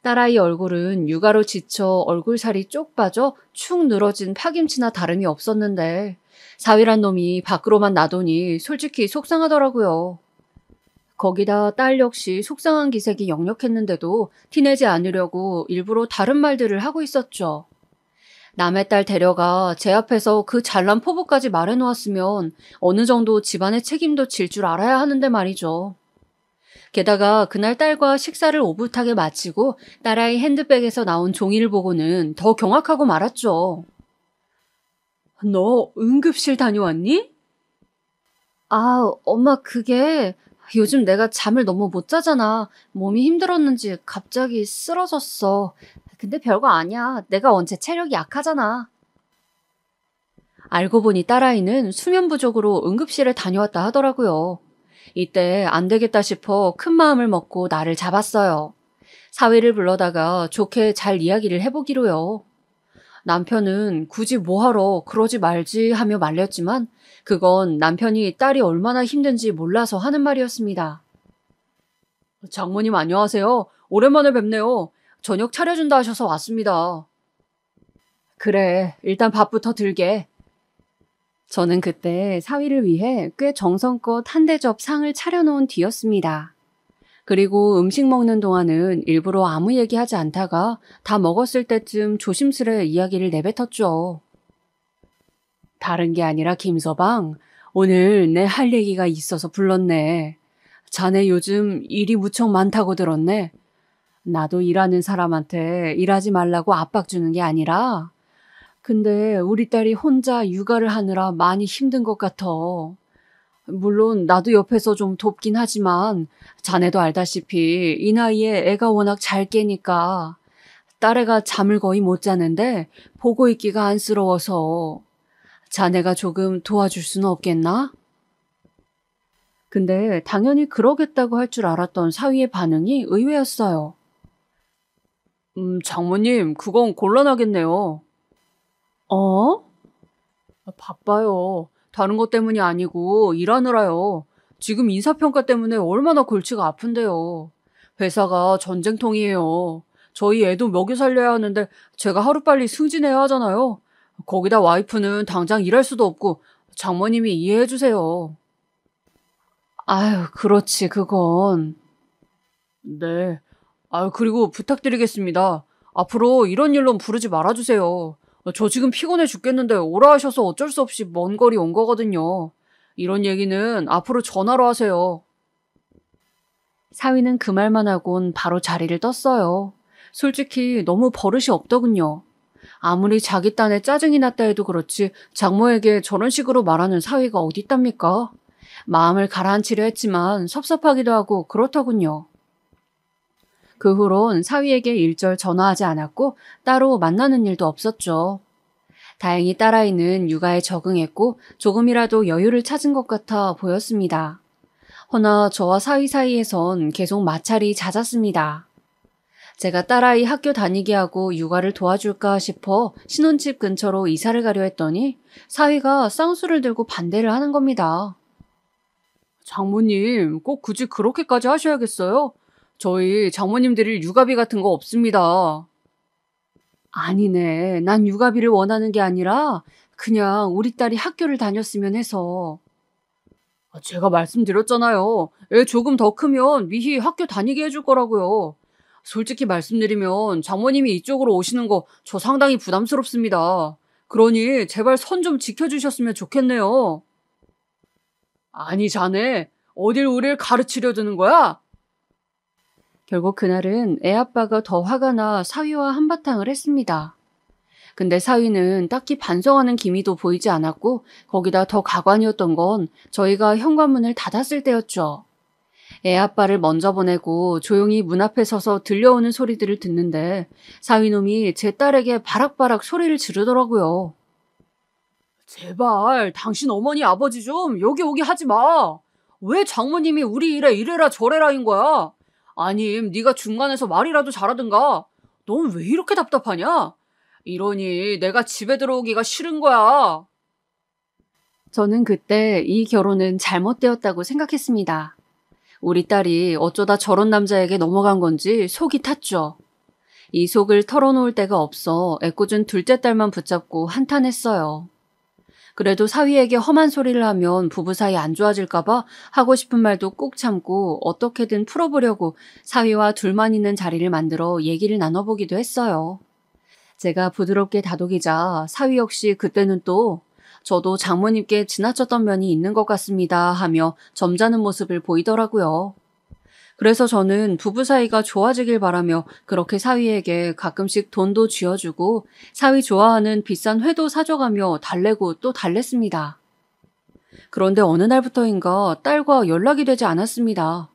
딸아이 얼굴은 육아로 지쳐 얼굴살이 쪽 빠져 축 늘어진 파김치나 다름이 없었는데 사위란 놈이 밖으로만 나더니 솔직히 속상하더라고요. 거기다 딸 역시 속상한 기색이 역력했는데도 티내지 않으려고 일부러 다른 말들을 하고 있었죠. 남의 딸 데려가 제 앞에서 그 잘난 포부까지 말해놓았으면 어느 정도 집안의 책임도 질 줄 알아야 하는데 말이죠. 게다가 그날 딸과 식사를 오붓하게 마치고 딸아이 핸드백에서 나온 종이를 보고는 더 경악하고 말았죠. 너 응급실 다녀왔니? 아, 엄마 그게 요즘 내가 잠을 너무 못 자잖아. 몸이 힘들었는지 갑자기 쓰러졌어. 근데 별거 아니야. 내가 원체 체력이 약하잖아. 알고 보니 딸아이는 수면 부족으로 응급실에 다녀왔다 하더라고요. 이때 안 되겠다 싶어 큰 마음을 먹고 나를 잡았어요. 사위를 불러다가 좋게 잘 이야기를 해보기로요. 남편은 굳이 뭐하러 그러지 말지 하며 말렸지만 그건 남편이 딸이 얼마나 힘든지 몰라서 하는 말이었습니다. 장모님 안녕하세요. 오랜만에 뵙네요. 저녁 차려준다 하셔서 왔습니다. 그래, 일단 밥부터 들게. 저는 그때 사위를 위해 꽤 정성껏 한 대접 상을 차려놓은 뒤였습니다. 그리고 음식 먹는 동안은 일부러 아무 얘기하지 않다가 다 먹었을 때쯤 조심스레 이야기를 내뱉었죠. 다른 게 아니라 김서방, 오늘 내 할 얘기가 있어서 불렀네. 자네 요즘 일이 무척 많다고 들었네. 나도 일하는 사람한테 일하지 말라고 압박 주는 게 아니라, 근데 우리 딸이 혼자 육아를 하느라 많이 힘든 것 같아. 물론 나도 옆에서 좀 돕긴 하지만 자네도 알다시피 이 나이에 애가 워낙 잘 깨니까 딸애가 잠을 거의 못 자는데 보고 있기가 안쓰러워서 자네가 조금 도와줄 수는 없겠나? 근데 당연히 그러겠다고 할 줄 알았던 사위의 반응이 의외였어요. 장모님, 그건 곤란하겠네요. 어? 바빠요. 다른 것 때문이 아니고 일하느라요. 지금 인사평가 때문에 얼마나 골치가 아픈데요. 회사가 전쟁통이에요. 저희 애도 먹여 살려야 하는데 제가 하루빨리 승진해야 하잖아요. 거기다 와이프는 당장 일할 수도 없고 장모님이 이해해 주세요. 아유, 그렇지, 그건. 네. 아유, 그리고 부탁드리겠습니다. 앞으로 이런 일로 부르지 말아주세요. 저 지금 피곤해 죽겠는데 오라 하셔서 어쩔 수 없이 먼 거리 온 거거든요. 이런 얘기는 앞으로 전화로 하세요. 사위는 그 말만 하곤 바로 자리를 떴어요. 솔직히 너무 버릇이 없더군요. 아무리 자기 딴에 짜증이 났다 해도 그렇지 장모에게 저런 식으로 말하는 사위가 어딨답니까? 마음을 가라앉히려 했지만 섭섭하기도 하고 그렇더군요. 그 후론 사위에게 일절 전화하지 않았고 따로 만나는 일도 없었죠. 다행히 딸아이는 육아에 적응했고 조금이라도 여유를 찾은 것 같아 보였습니다. 허나 저와 사위 사이에선 계속 마찰이 잦았습니다. 제가 딸아이 학교 다니게 하고 육아를 도와줄까 싶어 신혼집 근처로 이사를 가려 했더니 사위가 쌍수를 들고 반대를 하는 겁니다. 장모님, 꼭 굳이 그렇게까지 하셔야겠어요? 저희 장모님 드릴 육아비 같은 거 없습니다. 아니네. 난 육아비를 원하는 게 아니라 그냥 우리 딸이 학교를 다녔으면 해서. 제가 말씀드렸잖아요. 애 조금 더 크면 미희 학교 다니게 해줄 거라고요. 솔직히 말씀드리면 장모님이 이쪽으로 오시는 거 저 상당히 부담스럽습니다. 그러니 제발 선 좀 지켜주셨으면 좋겠네요. 아니, 자네 어딜 우릴 가르치려 드는 거야? 결국 그날은 애 아빠가 더 화가 나 사위와 한바탕을 했습니다. 근데 사위는 딱히 반성하는 기미도 보이지 않았고 거기다 더 가관이었던 건 저희가 현관문을 닫았을 때였죠. 애 아빠를 먼저 보내고 조용히 문 앞에 서서 들려오는 소리들을 듣는데 사위놈이 제 딸에게 바락바락 소리를 지르더라고요. 제발 당신 어머니 아버지 좀 여기 오게 하지 마. 왜 장모님이 우리 일에 이래라 저래라인 거야? 아님 네가 중간에서 말이라도 잘하든가. 넌 왜 이렇게 답답하냐? 이러니 내가 집에 들어오기가 싫은 거야. 저는 그때 이 결혼은 잘못되었다고 생각했습니다. 우리 딸이 어쩌다 저런 남자에게 넘어간 건지 속이 탔죠. 이 속을 털어놓을 데가 없어 애꿎은 둘째 딸만 붙잡고 한탄했어요. 그래도 사위에게 험한 소리를 하면 부부 사이 안 좋아질까봐 하고 싶은 말도 꾹 참고 어떻게든 풀어보려고 사위와 둘만 있는 자리를 만들어 얘기를 나눠보기도 했어요. 제가 부드럽게 다독이자 사위 역시 그때는 또 저도 장모님께 지나쳤던 면이 있는 것 같습니다 하며 점잖은 모습을 보이더라고요. 그래서 저는 부부 사이가 좋아지길 바라며 그렇게 사위에게 가끔씩 돈도 쥐어주고 사위 좋아하는 비싼 회도 사줘가며 달래고 또 달랬습니다. 그런데 어느 날부터인가 딸과 연락이 되지 않았습니다.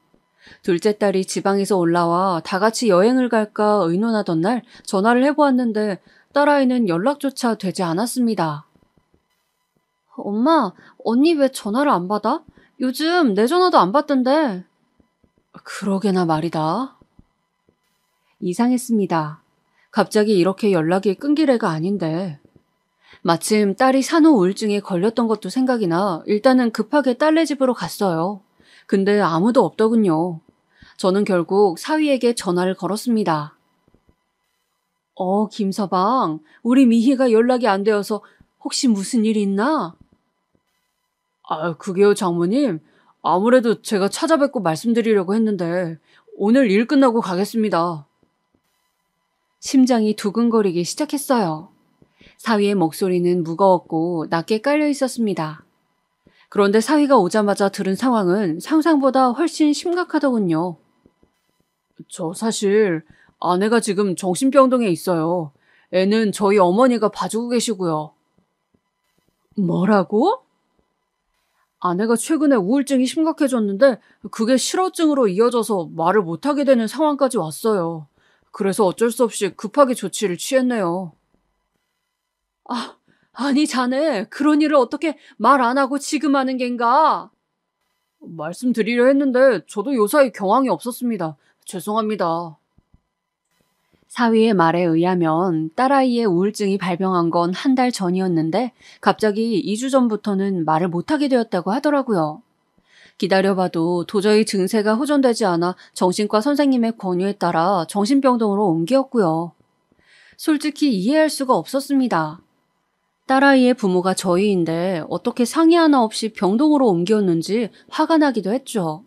둘째 딸이 지방에서 올라와 다 같이 여행을 갈까 의논하던 날 전화를 해보았는데 딸아이는 연락조차 되지 않았습니다. 엄마, 언니 왜 전화를 안 받아? 요즘 내 전화도 안 받던데. 그러게나 말이다. 이상했습니다. 갑자기 이렇게 연락이 끊길 애가 아닌데. 마침 딸이 산후 우울증에 걸렸던 것도 생각이 나 일단은 급하게 딸네 집으로 갔어요. 근데 아무도 없더군요. 저는 결국 사위에게 전화를 걸었습니다. 김서방, 우리 미희가 연락이 안 되어서 혹시 무슨 일이 있나? 그게요, 장모님. 아무래도 제가 찾아뵙고 말씀드리려고 했는데 오늘 일 끝나고 가겠습니다. 심장이 두근거리기 시작했어요. 사위의 목소리는 무거웠고 낮게 깔려 있었습니다. 그런데 사위가 오자마자 들은 상황은 상상보다 훨씬 심각하더군요. 저 사실 아내가 지금 정신병동에 있어요. 애는 저희 어머니가 봐주고 계시고요. 뭐라고? 아내가 최근에 우울증이 심각해졌는데 그게 실어증으로 이어져서 말을 못하게 되는 상황까지 왔어요. 그래서 어쩔 수 없이 급하게 조치를 취했네요. 아니 자네 그런 일을 어떻게 말 안 하고 지금 하는 겐가? 말씀드리려 했는데 저도 요사이 경황이 없었습니다. 죄송합니다. 사위의 말에 의하면 딸아이의 우울증이 발병한 건 한 달 전이었는데 갑자기 2주 전부터는 말을 못하게 되었다고 하더라고요. 기다려봐도 도저히 증세가 호전되지 않아 정신과 선생님의 권유에 따라 정신병동으로 옮겼고요. 솔직히 이해할 수가 없었습니다. 딸아이의 부모가 저희인데 어떻게 상의 하나 없이 병동으로 옮겼는지 화가 나기도 했죠.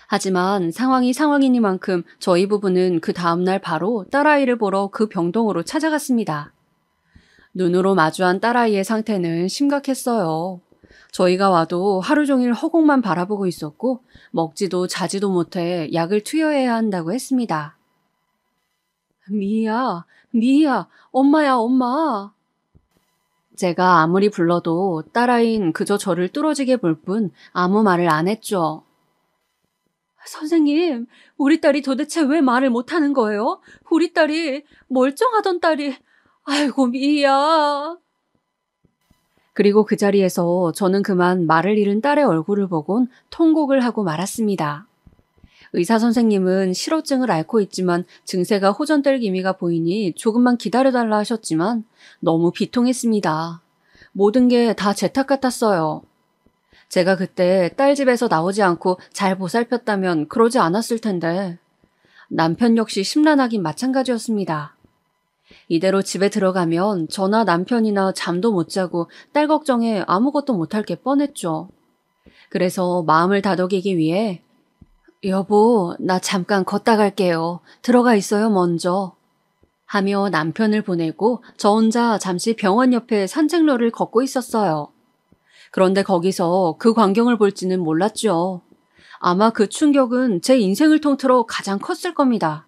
하지만 상황이 상황이니만큼 저희 부부는 그 다음날 바로 딸아이를 보러 그 병동으로 찾아갔습니다. 눈으로 마주한 딸아이의 상태는 심각했어요. 저희가 와도 하루 종일 허공만 바라보고 있었고 먹지도 자지도 못해 약을 투여해야 한다고 했습니다. 미희야, 엄마야, 엄마. 제가 아무리 불러도 딸아이는 그저 저를 뚫어지게 볼 뿐 아무 말을 안 했죠. 선생님, 우리 딸이 도대체 왜 말을 못하는 거예요? 우리 딸이, 멀쩡하던 딸이, 아이고 미희야. 그리고 그 자리에서 저는 그만 말을 잃은 딸의 얼굴을 보곤 통곡을 하고 말았습니다. 의사 선생님은 실어증을 앓고 있지만 증세가 호전될 기미가 보이니 조금만 기다려달라 하셨지만 너무 비통했습니다. 모든 게 다 제 탓 같았어요. 제가 그때 딸 집에서 나오지 않고 잘 보살폈다면 그러지 않았을 텐데 남편 역시 심란하긴 마찬가지였습니다. 이대로 집에 들어가면 저나 남편이나 잠도 못 자고 딸 걱정에 아무것도 못할 게 뻔했죠. 그래서 마음을 다독이기 위해 여보, 나 잠깐 걷다 갈게요. 들어가 있어요, 먼저. 하며 남편을 보내고 저 혼자 잠시 병원 옆에 산책로를 걷고 있었어요. 그런데 거기서 그 광경을 볼지는 몰랐죠. 아마 그 충격은 제 인생을 통틀어 가장 컸을 겁니다.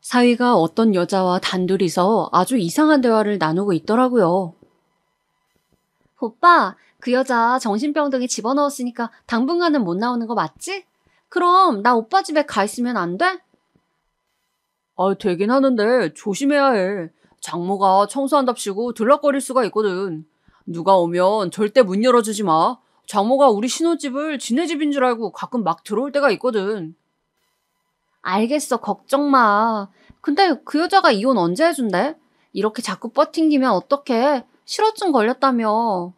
사위가 어떤 여자와 단둘이서 아주 이상한 대화를 나누고 있더라고요. 오빠, 그 여자 정신병동에 집어넣었으니까 당분간은 못 나오는 거 맞지? 그럼 나 오빠 집에 가 있으면 안 돼? 되긴 하는데 조심해야 해. 장모가 청소한답시고 들락거릴 수가 있거든. 누가 오면 절대 문 열어주지 마. 장모가 우리 신혼집을 지네 집인 줄 알고 가끔 막 들어올 때가 있거든. 알겠어, 걱정 마. 근데 그 여자가 이혼 언제 해준대? 이렇게 자꾸 뻗팅기면 어떡해. 실어증 걸렸다며.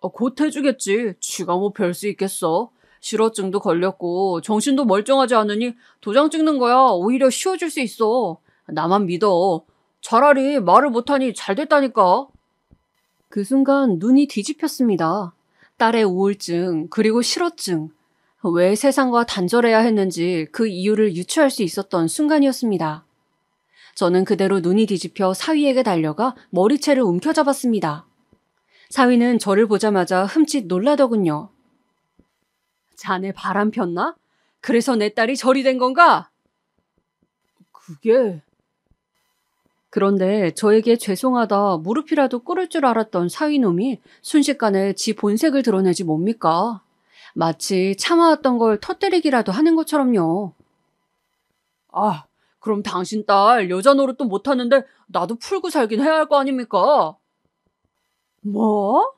곧 해주겠지. 쥐가 뭐 별 수 있겠어. 실어증도 걸렸고 정신도 멀쩡하지 않으니 도장 찍는 거야 오히려 쉬워질 수 있어. 나만 믿어. 차라리 말을 못하니 잘 됐다니까. 그 순간 눈이 뒤집혔습니다. 딸의 우울증 그리고 실어증. 왜 세상과 단절해야 했는지 그 이유를 유추할 수 있었던 순간이었습니다. 저는 그대로 눈이 뒤집혀 사위에게 달려가 머리채를 움켜잡았습니다. 사위는 저를 보자마자 흠칫 놀라더군요. 자네 바람 폈나? 그래서 내 딸이 절이 된 건가? 그게... 그런데 저에게 죄송하다 무릎이라도 꿇을 줄 알았던 사위놈이 순식간에 지 본색을 드러내지 뭡니까? 마치 참아왔던 걸 터뜨리기라도 하는 것처럼요. 그럼 당신 딸 여자 노릇도 못하는데 나도 풀고 살긴 해야 할 거 아닙니까? 뭐?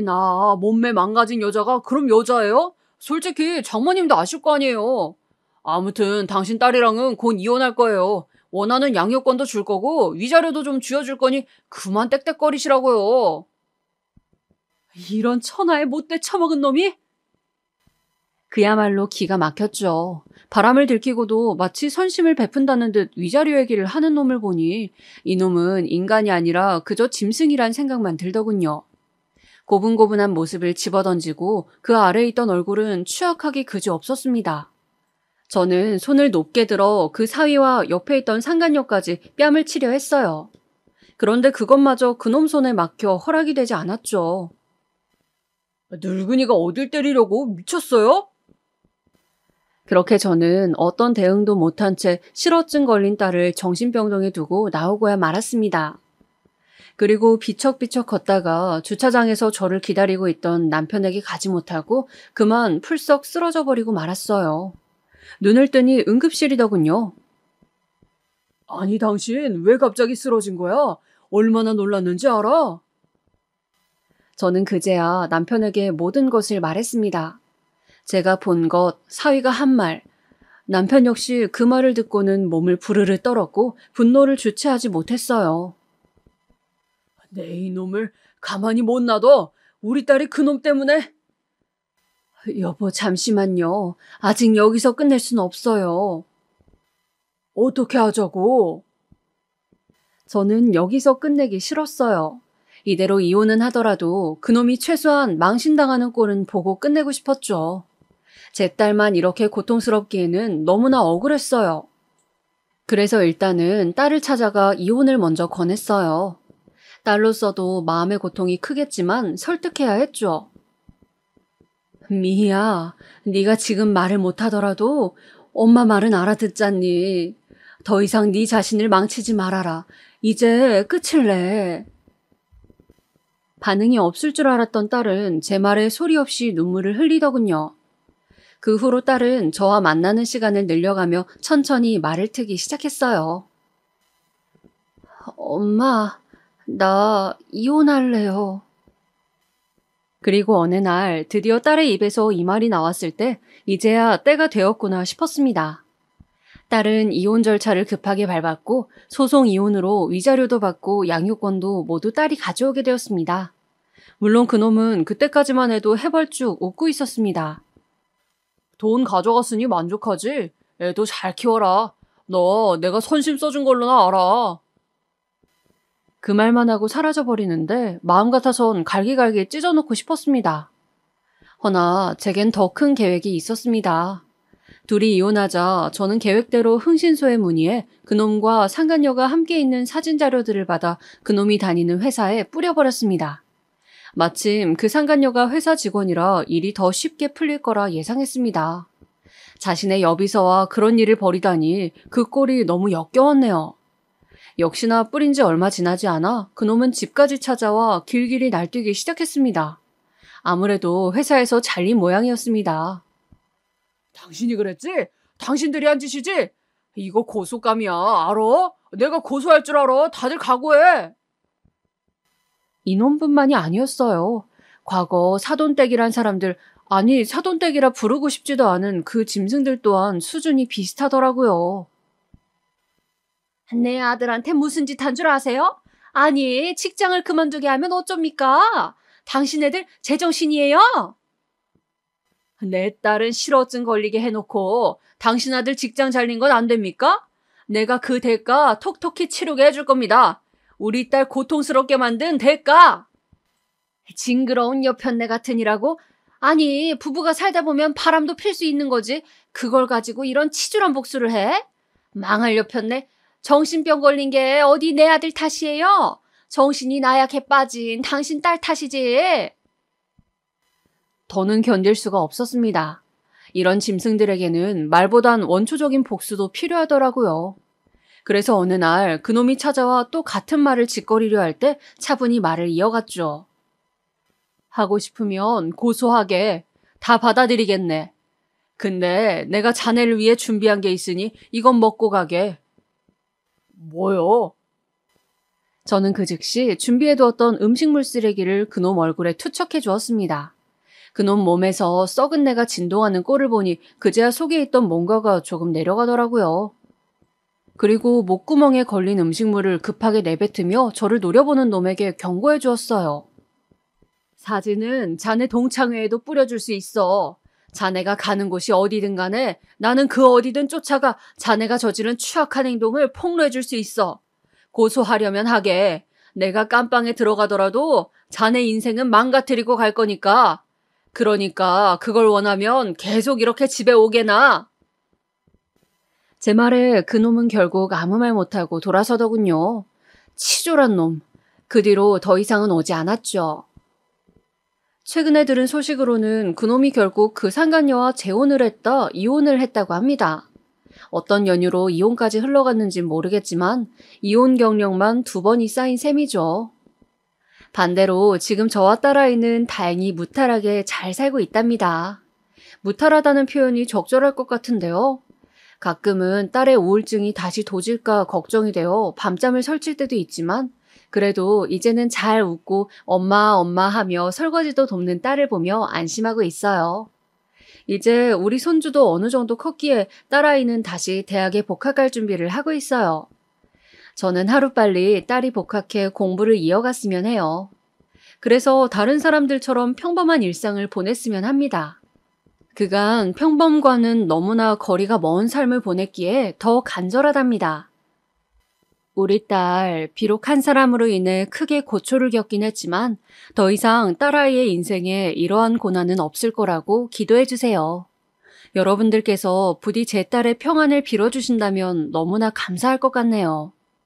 나 몸매 망가진 여자가 그럼 여자예요? 솔직히 장모님도 아실 거 아니에요. 아무튼 당신 딸이랑은 곧 이혼할 거예요. 원하는 양육권도 줄 거고 위자료도 좀 쥐어줄 거니 그만 떽떽거리시라고요. 이런 천하의 못돼 처먹은 놈이? 그야말로 기가 막혔죠. 바람을 들키고도 마치 선심을 베푼다는 듯 위자료 얘기를 하는 놈을 보니 이놈은 인간이 아니라 그저 짐승이란 생각만 들더군요. 고분고분한 모습을 집어던지고 그 아래에 있던 얼굴은 추악하기 그지없었습니다. 저는 손을 높게 들어 그 사위와 옆에 있던 상간녀까지 뺨을 치려 했어요. 그런데 그것마저 그놈 손에 막혀 허락이 되지 않았죠. 늙은이가 어딜 때리려고 미쳤어요? 그렇게 저는 어떤 대응도 못한 채 실어증 걸린 딸을 정신병동에 두고 나오고야 말았습니다. 그리고 비척비척 걷다가 주차장에서 저를 기다리고 있던 남편에게 가지 못하고 그만 풀썩 쓰러져 버리고 말았어요. 눈을 뜨니 응급실이더군요. 아니, 당신 왜 갑자기 쓰러진 거야? 얼마나 놀랐는지 알아? 저는 그제야 남편에게 모든 것을 말했습니다. 제가 본 것, 사위가 한 말. 남편 역시 그 말을 듣고는 몸을 부르르 떨었고 분노를 주체하지 못했어요. 내 이놈을 가만히 못 놔둬. 우리 딸이 그놈 때문에. 여보, 잠시만요. 아직 여기서 끝낼 순 없어요. 어떻게 하자고? 저는 여기서 끝내기 싫었어요. 이대로 이혼은 하더라도 그놈이 최소한 망신당하는 꼴은 보고 끝내고 싶었죠. 제 딸만 이렇게 고통스럽기에는 너무나 억울했어요. 그래서 일단은 딸을 찾아가 이혼을 먼저 권했어요. 딸로서도 마음의 고통이 크겠지만 설득해야 했죠. 미희야, 네가 지금 말을 못하더라도 엄마 말은 알아듣잖니. 더 이상 네 자신을 망치지 말아라. 이제 끝을 내. 반응이 없을 줄 알았던 딸은 제 말에 소리 없이 눈물을 흘리더군요. 그 후로 딸은 저와 만나는 시간을 늘려가며 천천히 말을 트기 시작했어요. 엄마, 나 이혼할래요. 그리고 어느 날 드디어 딸의 입에서 이 말이 나왔을 때 이제야 때가 되었구나 싶었습니다. 딸은 이혼 절차를 급하게 밟았고 소송 이혼으로 위자료도 받고 양육권도 모두 딸이 가져오게 되었습니다. 물론 그놈은 그때까지만 해도 해벌쭉 웃고 있었습니다. 돈 가져갔으니 만족하지? 애도 잘 키워라. 너 내가 선심 써준 걸로나 알아. 그 말만 하고 사라져버리는데 마음 같아선 갈기갈기 찢어놓고 싶었습니다. 허나 제겐 더 큰 계획이 있었습니다. 둘이 이혼하자 저는 계획대로 흥신소에 문의해 그놈과 상간녀가 함께 있는 사진 자료들을 받아 그놈이 다니는 회사에 뿌려버렸습니다. 마침 그 상간녀가 회사 직원이라 일이 더 쉽게 풀릴 거라 예상했습니다. 자신의 여비서와 그런 일을 벌이다니 그 꼴이 너무 역겨웠네요. 역시나 뿌린 지 얼마 지나지 않아 그놈은 집까지 찾아와 길길이 날뛰기 시작했습니다. 아무래도 회사에서 잘린 모양이었습니다. 당신이 그랬지? 당신들이 한 짓이지? 이거 고소감이야, 알아? 내가 고소할 줄 알아. 다들 각오해. 이놈뿐만이 아니었어요. 과거 사돈댁이란 사람들, 아니 사돈댁이라 부르고 싶지도 않은 그 짐승들 또한 수준이 비슷하더라고요. 내 아들한테 무슨 짓 한 줄 아세요? 아니, 직장을 그만두게 하면 어쩝니까? 당신 애들 제정신이에요? 내 딸은 실어증 걸리게 해놓고 당신 아들 직장 잘린 건 안 됩니까? 내가 그 대가 톡톡히 치르게 해줄 겁니다. 우리 딸 고통스럽게 만든 대가. 징그러운 여편네 같으니라고? 아니, 부부가 살다 보면 바람도 필 수 있는 거지. 그걸 가지고 이런 치졸한 복수를 해? 망할 여편네. 정신병 걸린 게 어디 내 아들 탓이에요? 정신이 나약해 빠진 당신 딸 탓이지. 더는 견딜 수가 없었습니다. 이런 짐승들에게는 말보단 원초적인 복수도 필요하더라고요. 그래서 어느 날 그놈이 찾아와 또 같은 말을 짓거리려 할 때 차분히 말을 이어갔죠. 하고 싶으면 고소하게. 다 받아들이겠네. 근데 내가 자네를 위해 준비한 게 있으니 이건 먹고 가게. 뭐요? 저는 그 즉시 준비해두었던 음식물 쓰레기를 그놈 얼굴에 투척해 주었습니다. 그놈 몸에서 썩은 내가 진동하는 꼴을 보니 그제야 속에 있던 뭔가가 조금 내려가더라고요. 그리고 목구멍에 걸린 음식물을 급하게 내뱉으며 저를 노려보는 놈에게 경고해 주었어요. 사진은 자네 동창회에도 뿌려줄 수 있어. 자네가 가는 곳이 어디든 간에 나는 그 어디든 쫓아가 자네가 저지른 추악한 행동을 폭로해 줄 수 있어. 고소하려면 하게. 내가 깜빵에 들어가더라도 자네 인생은 망가뜨리고 갈 거니까. 그러니까 그걸 원하면 계속 이렇게 집에 오게나. 제 말에 그놈은 결국 아무 말 못하고 돌아서더군요. 치졸한 놈. 그 뒤로 더 이상은 오지 않았죠. 최근에 들은 소식으로는 그놈이 결국 그 상간녀와 재혼을 했다, 이혼을 했다고 합니다. 어떤 연유로 이혼까지 흘러갔는진 모르겠지만 이혼 경력만 2번이 쌓인 셈이죠. 반대로 지금 저와 딸아이는 다행히 무탈하게 잘 살고 있답니다. 무탈하다는 표현이 적절할 것 같은데요. 가끔은 딸의 우울증이 다시 도질까 걱정이 되어 밤잠을 설칠 때도 있지만 그래도 이제는 잘 웃고 엄마 엄마 하며 설거지도 돕는 딸을 보며 안심하고 있어요. 이제 우리 손주도 어느 정도 컸기에 딸아이는 다시 대학에 복학할 준비를 하고 있어요. 저는 하루빨리 딸이 복학해 공부를 이어갔으면 해요. 그래서 다른 사람들처럼 평범한 일상을 보냈으면 합니다. 그간 평범과는 너무나 거리가 먼 삶을 보냈기에 더 간절하답니다. 우리 딸, 비록 한 사람으로 인해 크게 고초를 겪긴 했지만 더 이상 딸아이의 인생에 이러한 고난은 없을 거라고 기도해 주세요. 여러분들께서 부디 제 딸의 평안을 빌어주신다면 너무나 감사할 것 같네요.